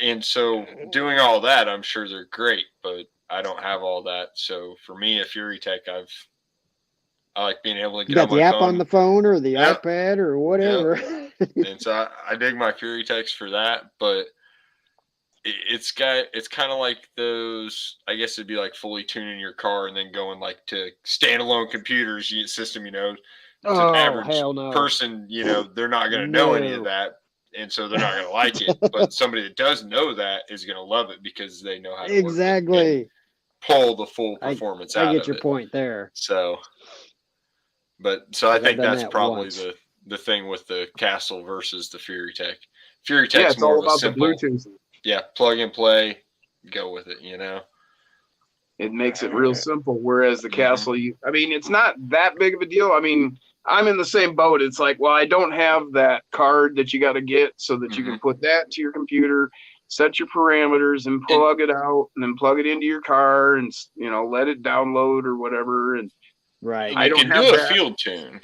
And so doing all that, I'm sure they're great, but I don't have all that. So for me, at Fury Tech, I like being able to You get got on the my app phone. on the phone or the Yep. iPad or whatever. And so I dig my Fury Techs for that, but it's kind of like those, I guess it'd be like fully tuning your car and then going like to standalone computers system, to Oh, an average hell no. person, they're not going to know any of No. that. And so they're not going to like it, but somebody that does know that is going to love it because they know how to work it and Exactly. pull the full I- performance I out get of your it. point there. So I I've think done that's that probably once. the thing with the Castle versus the Fury Tech. Fury Yeah, Tech's it's more all of a about the simple, Bluetooth. plug and play, go with it, It makes it real simple. Whereas the Mhm. Castle, it's not that big of a deal. I mean, I'm in the same boat. It's like, well, I don't have that card that you got to get so that you can put that to your computer, set your parameters, and plug it out, and then plug it into your car, and let it download or whatever. And Right. I You don't can have do a that. field tune.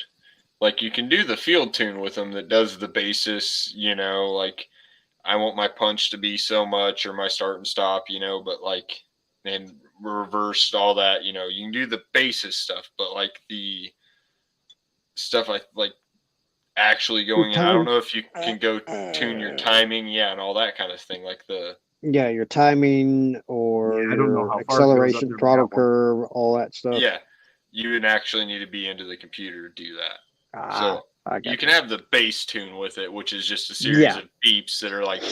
Like you can do the field tune with them that does the basis, like I want my punch to be so much or my start and stop, but like and reversed all that, you can do the basis stuff, but like the stuff like actually going in, I don't know if you can go tune your timing, and all that kind of thing, like the Yeah, your timing or Yeah, I don't know your how far it goes up acceleration, there with throttle that one. curve, all that stuff. you would actually need to be into the computer to do that. Ah, So I got you can have the base tune with it, which is just a series Yeah. of beeps that are like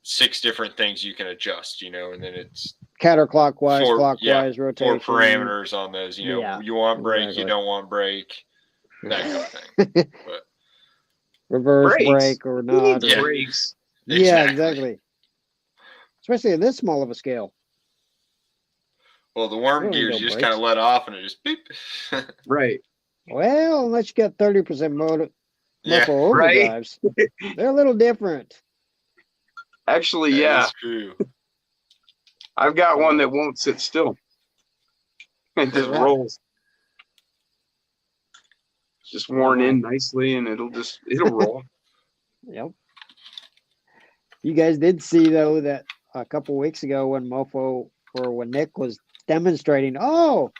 6 different things you can adjust, and then it's counterclockwise, four- clockwise, four rotation. parameters on those. Yeah, you want brake, exactly. you don't want brake, that kind of thing. But Reverse Brakes? brake or Who not. needs Yeah. brakes? Yeah, exactly. Especially in this small of a scale. Well, the I worm don't need gears no you just brakes. kind of let off, and it just beep. Right. Well, unless you got 30% motor Yeah, muffle right. overdrives, they're a little different. Actually, that yeah. is true. I've got one that won't sit still. It just Yeah. rolls. Just worn in nicely, and it'll roll. Yep. You guys did see though that a couple weeks ago when when Nick was demonstrating. Oh,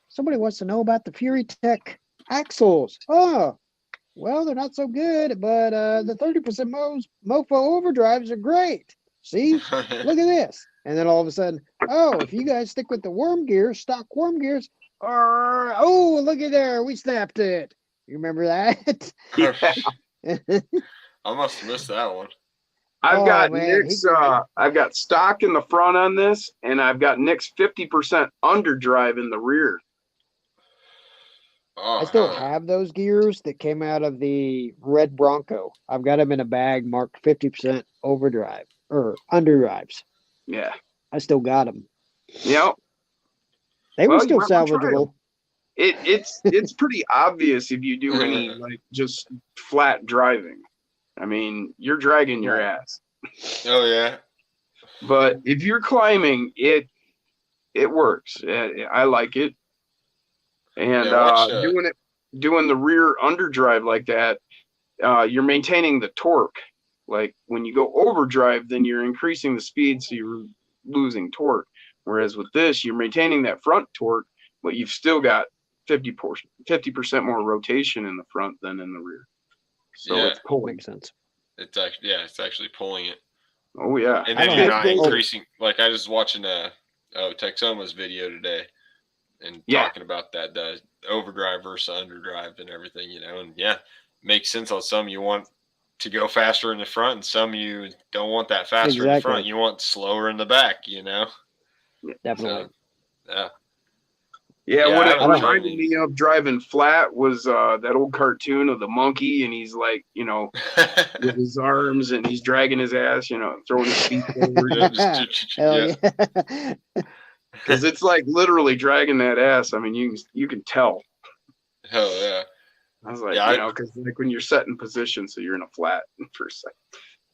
somebody wants to know about the Fury Tech axles. Oh, well, they're not so good, but the 30% Mofo overdrives are great. See, look at this. And then all of a sudden, oh, if you guys stick with the worm gears, stock worm gears, oh, look at there, we snapped it. You remember that? I must have missed that one. I've Oh, got man, Nick's. I've got stock in the front on this, and I've got Nick's 50% underdrive in the rear. Oh, I still huh. have those gears that came out of the red Bronco. I've got them in a bag marked 50% overdrive or underdrives. Yeah. I still got them. Yep. They Well, were you still might wanna try 'em. salvageable. It's pretty obvious if you do any like just flat driving. I mean, you're dragging your Right. ass. Oh yeah. But if you're climbing, it works. I like it. And Yeah, watch, doing the rear underdrive like that, you're maintaining the torque. Like when you go overdrive, then you're increasing the speed, so you're losing torque. Whereas with this, you're maintaining that front torque, but you've still got 50% more rotation in the front than in the rear. So Yeah. it's pulling. Makes sense. It's actually pulling it. Oh yeah. And I then don't you're have not to go- increasing. Like I was watching Texoma's video today, and Yeah. talking about that the overdrive versus underdrive and everything, and yeah, makes sense on some you want to go faster in the front, and some you don't want that faster in the front. Exactly. You want slower in the back, Definitely. So, yeah. Yeah, Yeah, what I it haven't reminded tried me of driving flat was that old cartoon of the monkey, and he's like, with his arms, and he's dragging his ass, throwing his feet forward. Yeah, Hell yeah. yeah. Because it's like literally dragging that ass. I mean, you can tell. Hell yeah. I was like, Yeah, because like when you're set in position, so you're in a flat for a second.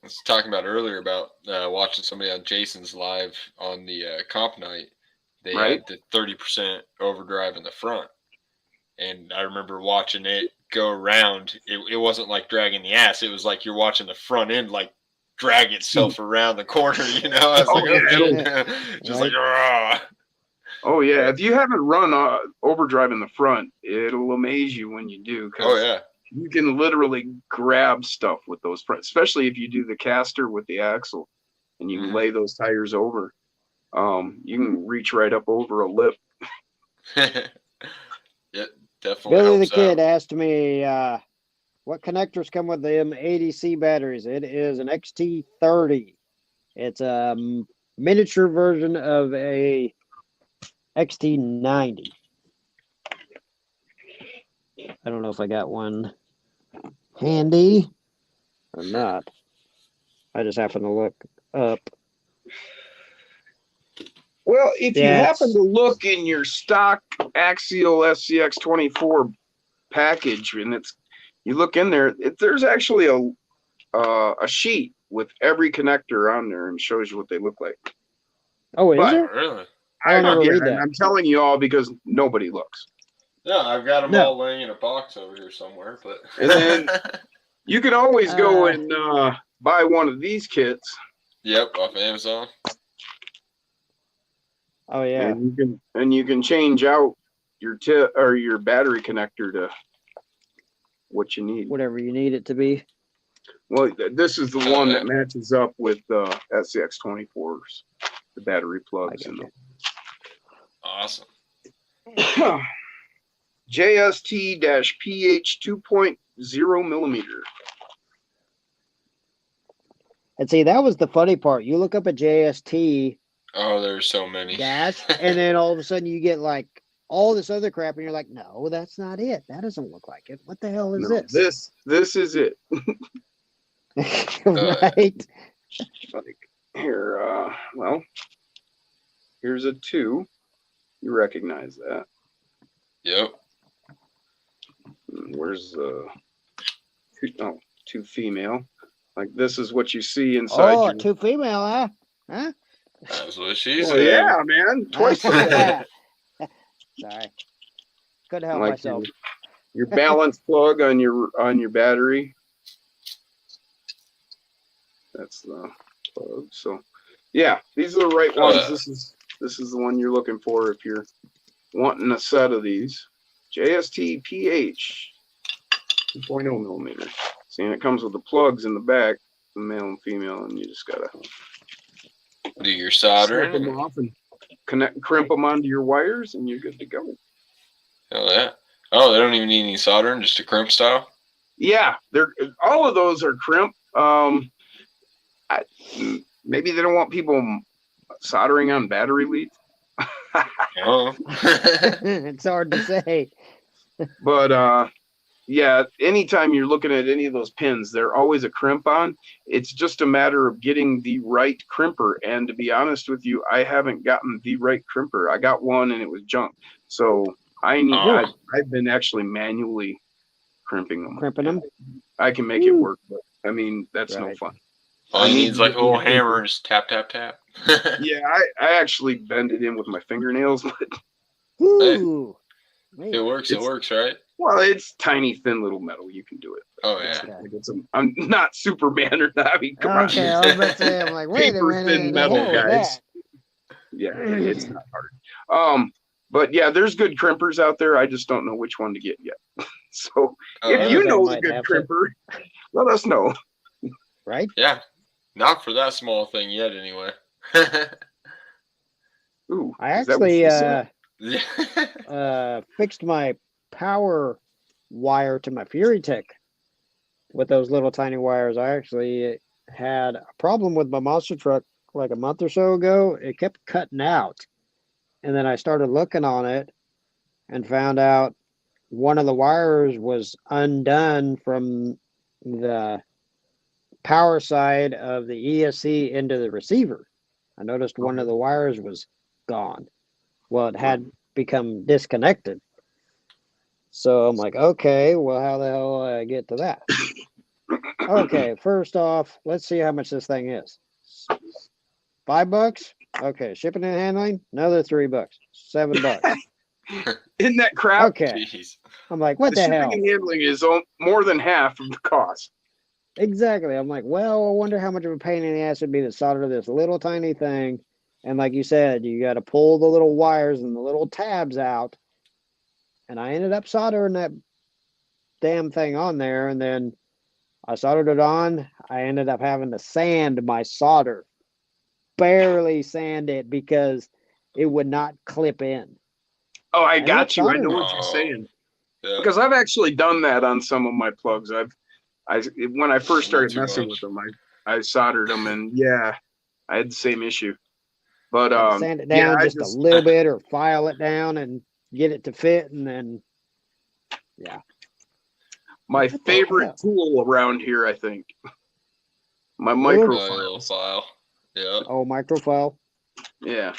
I was talking about earlier about watching somebody on Jason's live on the comp night. They Right. had the 30% overdrive in the front. And I remember watching it go around. It wasn't like dragging the ass. It was like you're watching the front end like drag itself around the corner, I was Oh, like, yeah, shit. Just Right. like, "Rah." Oh yeah, if you haven't run overdrive in the front, it'll amaze you when you do. Cause Oh, yeah. you can literally grab stuff with those front, especially if you do the caster with the axle, and you Mhm. lay those tires over. You can reach right up over a lip. Yeah, definitely Billy the helps Kid out. asked me, what connectors come with them 80C batteries? It is an XT30. It's a miniature version of a XT90. I don't know if I got one handy or not. I just happened to look up. Well, if you Yeah, happen it's- to look in your stock Axial SCX24 package, and you look in there, there's actually a sheet with every connector on there and shows you what they look like. Oh, is But- there? Really? I don't ever read and that. I'm telling you all because nobody looks. Yeah, I've got them No. all laying in a box over here somewhere. But And then- You can always go Uh. and buy one of these kits, Yep, off Amazon. Oh, yeah. and you can change out your tip or your battery connector to what you need. Whatever you need it to be. Well, this is the one that matches up with SCX24s, the battery plugs I and gotcha. Awesome. the JST-PH 2.0 millimeter. And see, that was the funny part. You look up a JST Oh, there's so many. dash, and then all of a sudden you get like all this other crap, and you're like, no, that's not it. That doesn't look like it. What the hell is No, this? this is it. Right? Like here, well, here's a 2. You recognize that. Yep. Where's the 2 female? Like this is what you see inside. Oh, your... 2 female, huh? Huh? That's what she Oh, said. yeah, man, twice the size. Sorry. Couldn't help Like myself. your balance plug on your battery. That's the plug. So, yeah, these are the right Oh, ones. yeah. This is the one you're looking for if you're wanting a set of these. JST PH 2.0 millimeter. See, and it comes with the plugs in the back, the male and female, and you just gotta Do your snip soldering. them off and crimp them onto your wires, and you're good to go. Oh, that. Oh, they don't even need any soldering, just a crimp style. Yeah, they're all of those are crimp. Maybe they don't want people soldering on battery leads. Oh. It's hard to say. But yeah, anytime you're looking at any of those pins, they're always a crimp on. It's just a matter of getting the right crimper. And to be honest with you, I haven't gotten the right crimper. I got one and it was junk. So I've been actually manually crimping them. Crimping them? I can make it work, but I mean, that's no Right. fun. All he I need needs to like a get little me a hammer crimper. and just tap, tap, tap. Yeah, I actually bend it in with my fingernails, but Ooh. It works. It works, right? well, it's tiny, thin little metal. You can do it. Oh yeah. Okay. I'm not Superman or not. I mean, come Okay, I was about to say, I'm like, wait a Paper minute. thin the metal, hell with guys. that? Yeah, it's not hard. But yeah, there's good crimpers out there. I just don't know which one to get yet. So if you Everybody know the might good have to. crimper, let us know. Right? Yeah. Not for that small thing yet, anyway. Ooh, I is that what actually she said? fixed my power wire to my Fury Tech with those little tiny wires. I actually had a problem with my monster truck like a month or so ago. It kept cutting out. And then I started looking on it and found out one of the wires was undone from the power side of the ESC into the receiver. I noticed one of the wires was gone. Well, it had become disconnected. So I'm like, okay, well, how the hell do I get to that? Okay, first off, let's see how much this thing is. $5? Okay, shipping and handling, another $3. $7. Isn't that crap? Okay, Jeez. I'm like, what the shipping hell? and handling is more than half of the cost. Exactly. I'm like, well, I wonder how much of a pain in the ass it'd be to solder this little tiny thing. And like you said, you got to pull the little wires and the little tabs out. And I ended up soldering that damn thing on there. And then I soldered it on. I ended up having to sand my solder. Barely sand it because it would not clip in. Oh, I And got it's you. I soldering. know what you're Oh. saying. Yeah. Because I've actually done that on some of my plugs. When I first started Too messing much. with them, I soldered them, and yeah, I had the same issue. But Had to sand it down yeah, just a little bit or file it down and get it to fit. And then, yeah. my What the favorite hell? tool around here, I think, my Ooh. My little microfiles. file. Yeah. Oh, microfile. Yeah,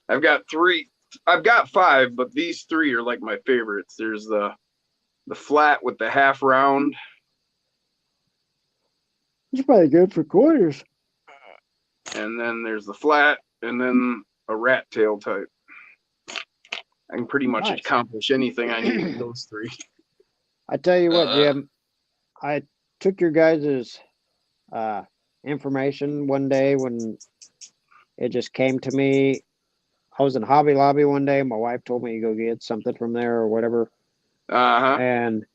I've got 3. I've got 5, but these 3 are like my favorites. There's the flat with the half round. It's probably good for quarters. And then there's the flat, and then a rat tail type. I can pretty much Nice. accomplish anything I need with those 3. I tell you what, Uh-huh. Jim, I took your guys' information one day when it just came to me. I was in Hobby Lobby one day. My wife told me to go get something from there or whatever. Uh-huh. And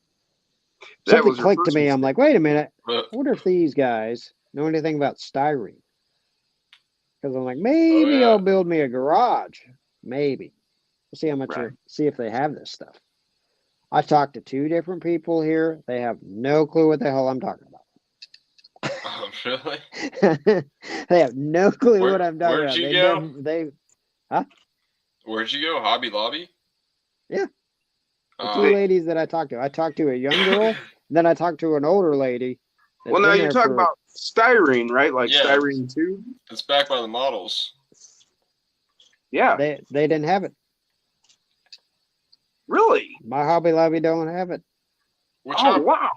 That something was your clicked to first me. I'm mistake. like, wait a minute. But, I wonder if these guys know anything about styrene. Because I'm like, maybe yeah. I'll build me a garage. Maybe. We'll see how much, Right. see if they have this stuff. I talked to 2 different people here. They have no clue what the hell I'm talking about. oh, really? They have no clue Where- what I'm talking where'd about. you They go? Where'd you go? Hobby Lobby? Yeah. The Oh, 2 ladies that I talked to. I talked to a young girl, then I talked to an older lady. that's Well, now been you're there talking for- about styrene, right? Like Yeah. styrene tube? it's back by the models. Yeah. They didn't have it. Really? My Hobby Lobby don't have it. Which Oh, hob- wow.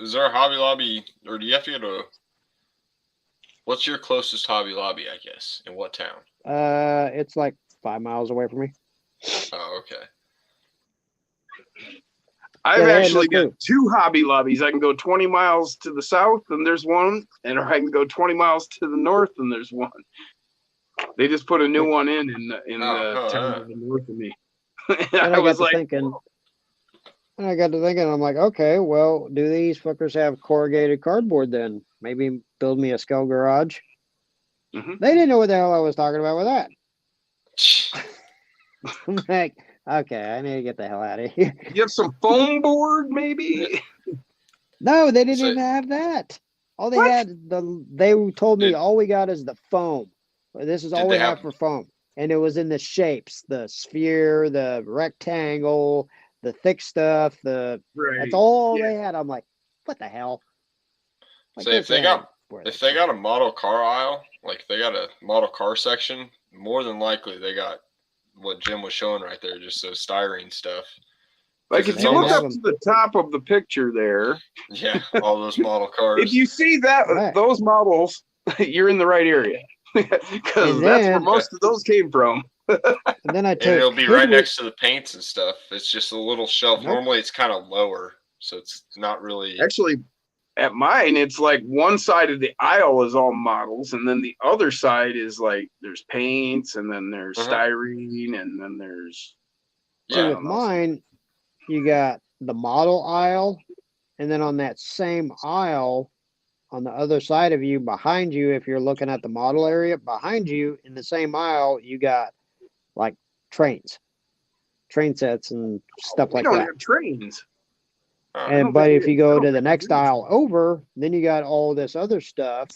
is there a Hobby Lobby, or do you have to go to? What's your closest Hobby Lobby? I guess in what town? It's like 5 miles away from me. Oh, okay. I've Yeah, they had actually no got 2 Hobby Lobbies. I can go 20 miles to the south and there's one, and I can go 20 miles to the north and there's one. They just put a new one in Oh, the town huh. to the north of me. And I I got was to like, thinking, I'm like, okay, well, do these fuckers have corrugated cardboard then? Maybe build me a skull garage. Mhm. They didn't know what the hell I was talking about with that. I'm like, okay, I need to get the hell out of here. you have some foam board, maybe? No, they didn't So- even have that. All they What? had, they told me Did- all we got is the foam. This is all they we have have- for foam. And it was in the shapes, the sphere, the rectangle, the thick stuff, Right. that's all Yeah. they had. I'm like, what the hell? Like, So if this they ain't got where if they they got a model car aisle, like they got a model car section, more than likely they got what Jim was showing right there, just those styrene stuff. Like 'Cause if it's you look almost- up to the top of the picture there, Yeah, all those model cars. if you see that Right. those models, you're in the right area. Because And that's where then- most of those came from. And then I and took it'll be right Hoodwink- next to the paints and stuff. It's just a little shelf. Nope. Normally it's kind of lower, so it's not really. Actually, at mine, it's like one side of the aisle is all models, and then the other side is like there's paints, and then there's Uh-huh. styrene, and then there's See, Yeah. with mine, you got the model aisle, and then on that same aisle, on the other side of you, behind you, if you're looking at the model area, behind you in the same aisle, you got like train sets and stuff we like don't that. have trains. I And don't but think if we- you go I to don't the think we next do. aisle over, then you got all this other stuff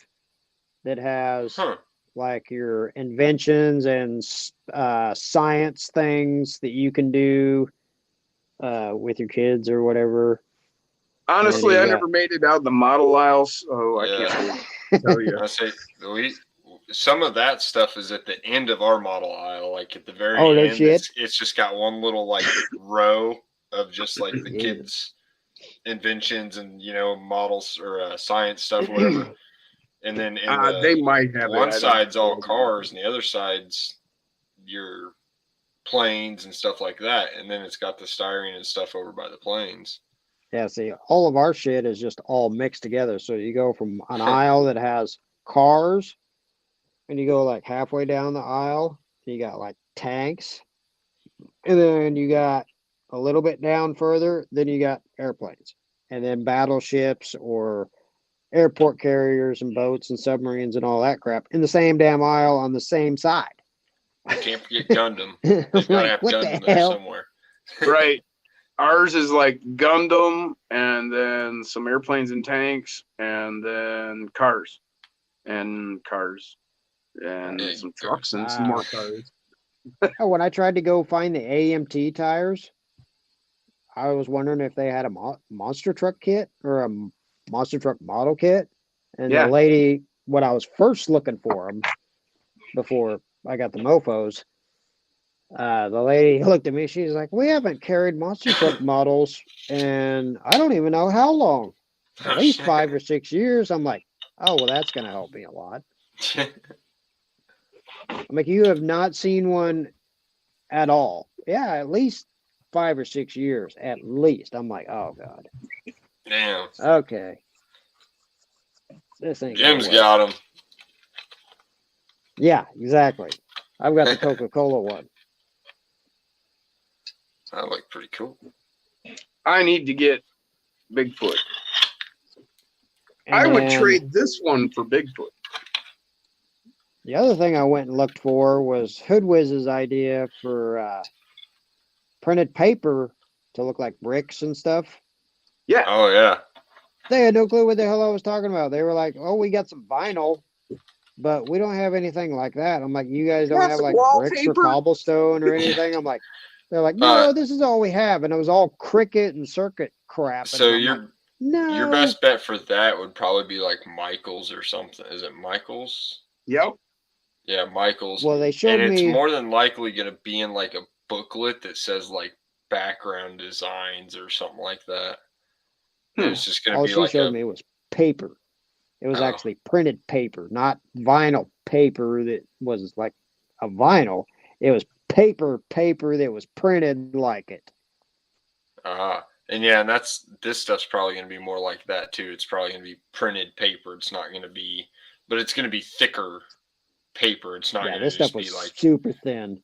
that has Huh. like your inventions and science things that you can do with your kids or whatever. Honestly, you I got- never made it out the model aisles, so I Yeah. can't really tell you. I say some of that stuff is at the end of our model aisle, like at the very Oh, no end. shit. It's just got one little like row of just like the Yeah. kids' inventions and models or science stuff, whatever. And then in They the might have it, I one don't side's all know. cars, and the other side's your planes and stuff like that. And then it's got the styrene and stuff over by the planes. Yeah, see, all of our shit is just all mixed together. So you go from an aisle that has cars, and you go like halfway down the aisle, you got like tanks, and then you got a little bit down further, then you got airplanes, and then battleships or airport carriers and boats and submarines and all that crap in the same damn aisle on the same side. Can't forget Gundam. I'm They've got to like, have what Gundam the there hell? somewhere. Right. Ours is like Gundam, and then some airplanes and tanks, and then cars, and Yeah, some trucks, and some more cars. Oh, when I tried to go find the AMT tires, I was wondering if they had a monster truck kit or a monster truck model kit. And Yeah. the lady, when I was first looking for them before I got the mofos, the lady looked at me. She's like, "We haven't carried monster truck models, and I don't even know how long. At least 5 or 6 years." I'm like, "Oh, well, that's gonna help me a lot." I'm like, "You have not seen one at all?" "Yeah, at least 5 or 6 years, at least." I'm like, "Oh God, Damn. okay, this ain't gonna Jim's work." got them. Yeah, exactly. I've got the Coca-Cola one. That look pretty cool. I need to get Bigfoot. And I would then trade this one for Bigfoot. the other thing I went and looked for was Hoodwiz's idea for printed paper to look like bricks and stuff. Oh yeah. They had no clue what the hell I was talking about. They were like, "Oh, we got some vinyl, but we don't have anything like that." I'm like, "You guys don't Got have some like bricks or wallpaper?" cobblestone or anything?" I'm like, they're like, "No, this is all we have." And it was all cricket and circuit crap. So and I'm like, no, your best bet for that would probably be like Michaels or something. Is it Michaels? Yep. Yeah, Michaels. Well, they showed and it's me. more than likely going to be in like a booklet that says like background designs or something like that. It's just going All to be she like showed a me was paper. It was Oh. actually printed paper, not vinyl paper that was like a vinyl. It was paper that was printed like it. and yeah, and this stuff's probably going to be more like that too. It's probably going to be printed paper. It's not going to be, but it's going to be thicker paper. It's not Yeah, going to this just stuff was be like. super thin.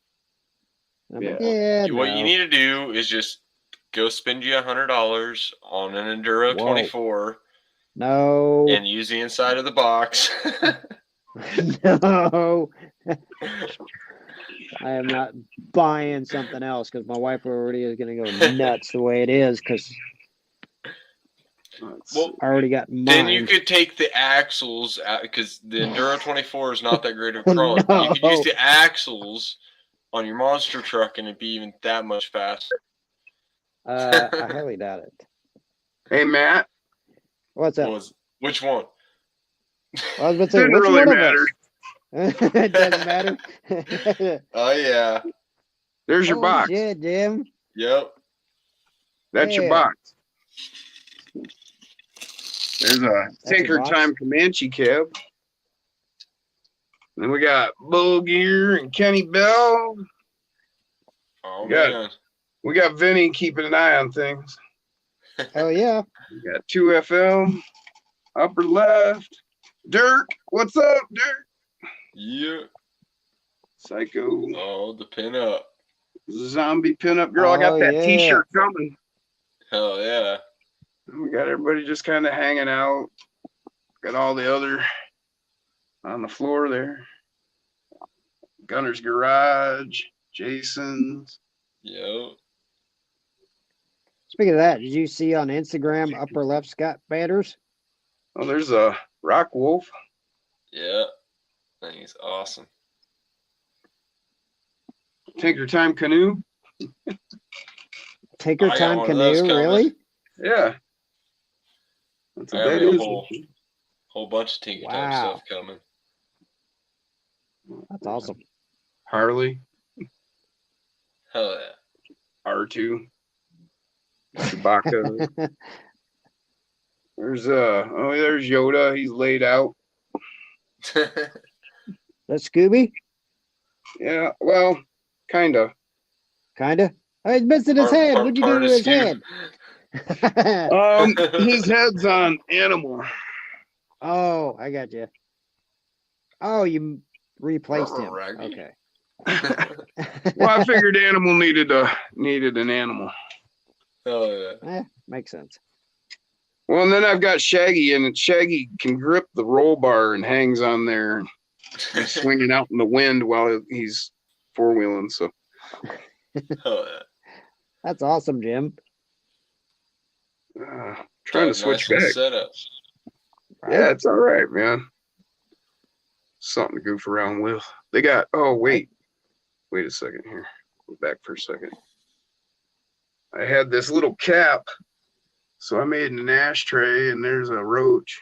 I'm like, Yeah. yeah, What you no. need to do is just go spend you $100 on an Enduro Whoa. 24 No, and use the inside of the box. no. I am not buying something else because my wife already is going to go nuts the way it is because Well, I already got mine. then you could take the axles out because the Enduro 24 is not that great of a crawler. No. You could use the axles on your monster truck and it'd be even that much faster. I highly doubt it. Hey, Matt. What's up? Which one? I was about to say, Didn't which really one of matter. us? It doesn't matter. Oh yeah. There's your Oh, box. shit, Jim. Yep. That's your Yeah. box. There's a your Tinker box? Time Comanche cab. Then we got Bull Gear and Kenny Bell. Oh Yeah. man. We got Vinny keeping an eye on things. Oh, yeah. We got 2FM, upper left. Dirk, what's up, Dirk? Yeah. Psycho Oh, the pin up. zombie pinup girl. I got Oh, that yeah. T-shirt coming. Hell yeah. We got everybody just kind of hanging out. Got all the other on the floor there. Gunner's Garage, Jason's. Yep. Speaking of that, did you see on Instagram upper left Scott Batters? Oh, there's a Rock Wolf. Yeah. I think he's awesome. Tinker Time Canoe. Tinker I got Time one of those Canoe, coming. really? Yeah. That's I what got that a is. whole bunch of Tinker Time Wow. stuff coming. That's awesome. Harley, Hell yeah. R2, Chewbacca. There's there's Yoda. He's laid out. That's Scooby? Yeah, well, kind of. Kinda. Oh, he's missing his head. What'd you do part to of his Scoob. head? His head's on Animal. Oh, I got you. Oh, you replaced him. Raggy. Okay. Well, I figured Animal needed an animal. Hell yeah. Makes sense. Well, and then I've got Shaggy, and Shaggy can grip the roll bar and hangs on there, and he's swinging out in the wind while he's four wheeling. So Hell yeah. That's awesome, Jim. trying to Nice switch little back. setup. Yeah, it's all right, man. Something to goof around with. They got. Oh wait a second here. Go back for a second. I had this little cap, so I made an ashtray, and there's a roach.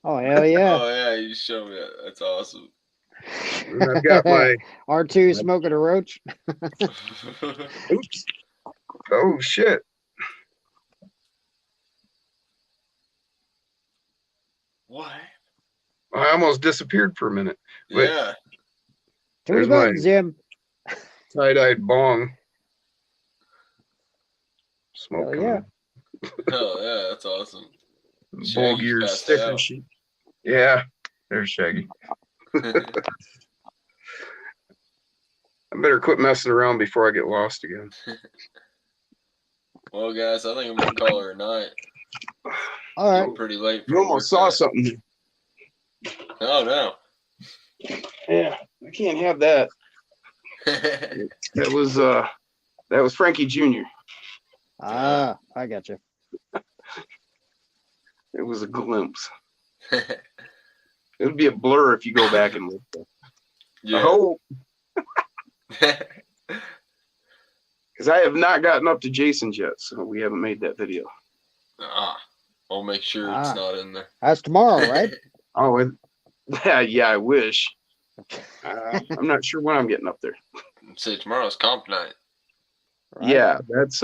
Oh, hell yeah. Oh yeah, you showed me that. That's awesome. And I've got my. R2 smoking a roach. Oops. Oh shit. What? I almost disappeared for a minute. Wait. Yeah. Three There's my- buttons, Jim. Tie-dyed bong. Hell Smoke yeah. coming. Hell yeah, that's awesome. Bull Shaggy's gear passed sticker out. sheet. Yeah, there's Shaggy. I better quit messing around before I get lost again. Well, guys, I think I'm gonna call her a night. All right. Getting pretty late. You almost saw something. Oh no. Yeah, I can't have that. That was Frankie Jr. Ah, I got you. It was a glimpse. It would be a blur if you go back and look. I Yeah. hope, because I have not gotten up to Jason's yet, so we haven't made that video. I'll make sure Ah. it's not in there. That's tomorrow, right? Oh, yeah, I wish. I'm not sure when I'm getting up there. Say tomorrow's comp night. Right. Yeah, that's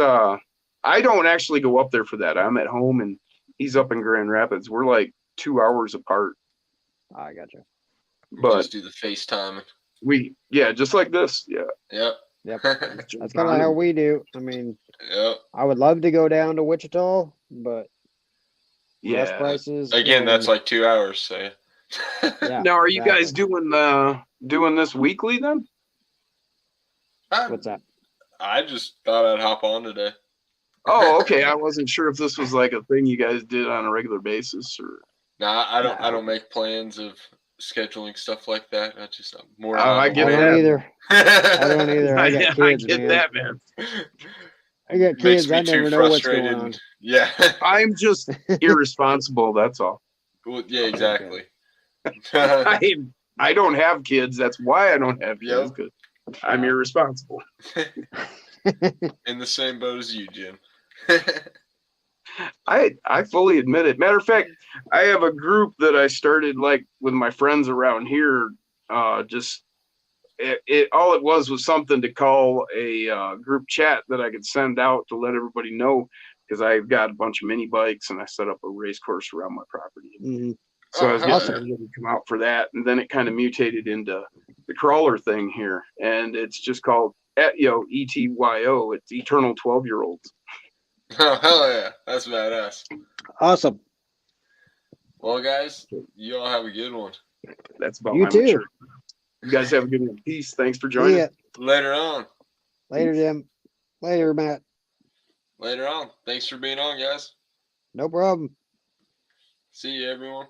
I don't actually go up there for that. I'm at home and he's up in Grand Rapids. We're like 2 hours apart. I got you. But Just do the FaceTime. just like this. Yeah. Yep. Yep. That's kind of how we do. I mean, Yep. I would love to go down to Wichita, but gas Yeah. prices. Again, that's and- like 2 hours. So Yeah. Now, are you guys exactly. doing this weekly then? What's that? I just thought I'd hop on today. Oh, okay. I wasn't sure if this was like a thing you guys did on a regular basis or. No, I don't. I No. don't make plans of scheduling stuff like that. I'm more Oh, on I the get I horn. don't that. either. I don't either. I got I kids, get man. that, man. I got Makes kids. me I too never know what's going frustrated. on. Yeah. I'm just irresponsible. That's all. Well, yeah, exactly. I don't have kids. That's why I don't have kids. Yep. Because I'm irresponsible. In the same boat as you, Jim. I fully admit it. Matter of fact, I have a group that I started like with my friends around here. Just all it was something to call a group chat that I could send out to let everybody know because I've got a bunch of mini bikes and I set up a race course around my property. Mhm. So I was Oh, getting hell yeah. everybody to come out for that, and then it kind of mutated into the crawler thing here, and it's just called Etyo, ETYO. It's Eternal 12-Year-Olds. Oh, hell yeah. That's badass. Awesome. Well, guys, you all have a good one. That's about You my too. maturity. You guys have a good one. Peace. Thanks for See joining. ya. Later on. Later, Jim. Later, Matt. Later on. Thanks for being on, guys. No problem. See you, everyone.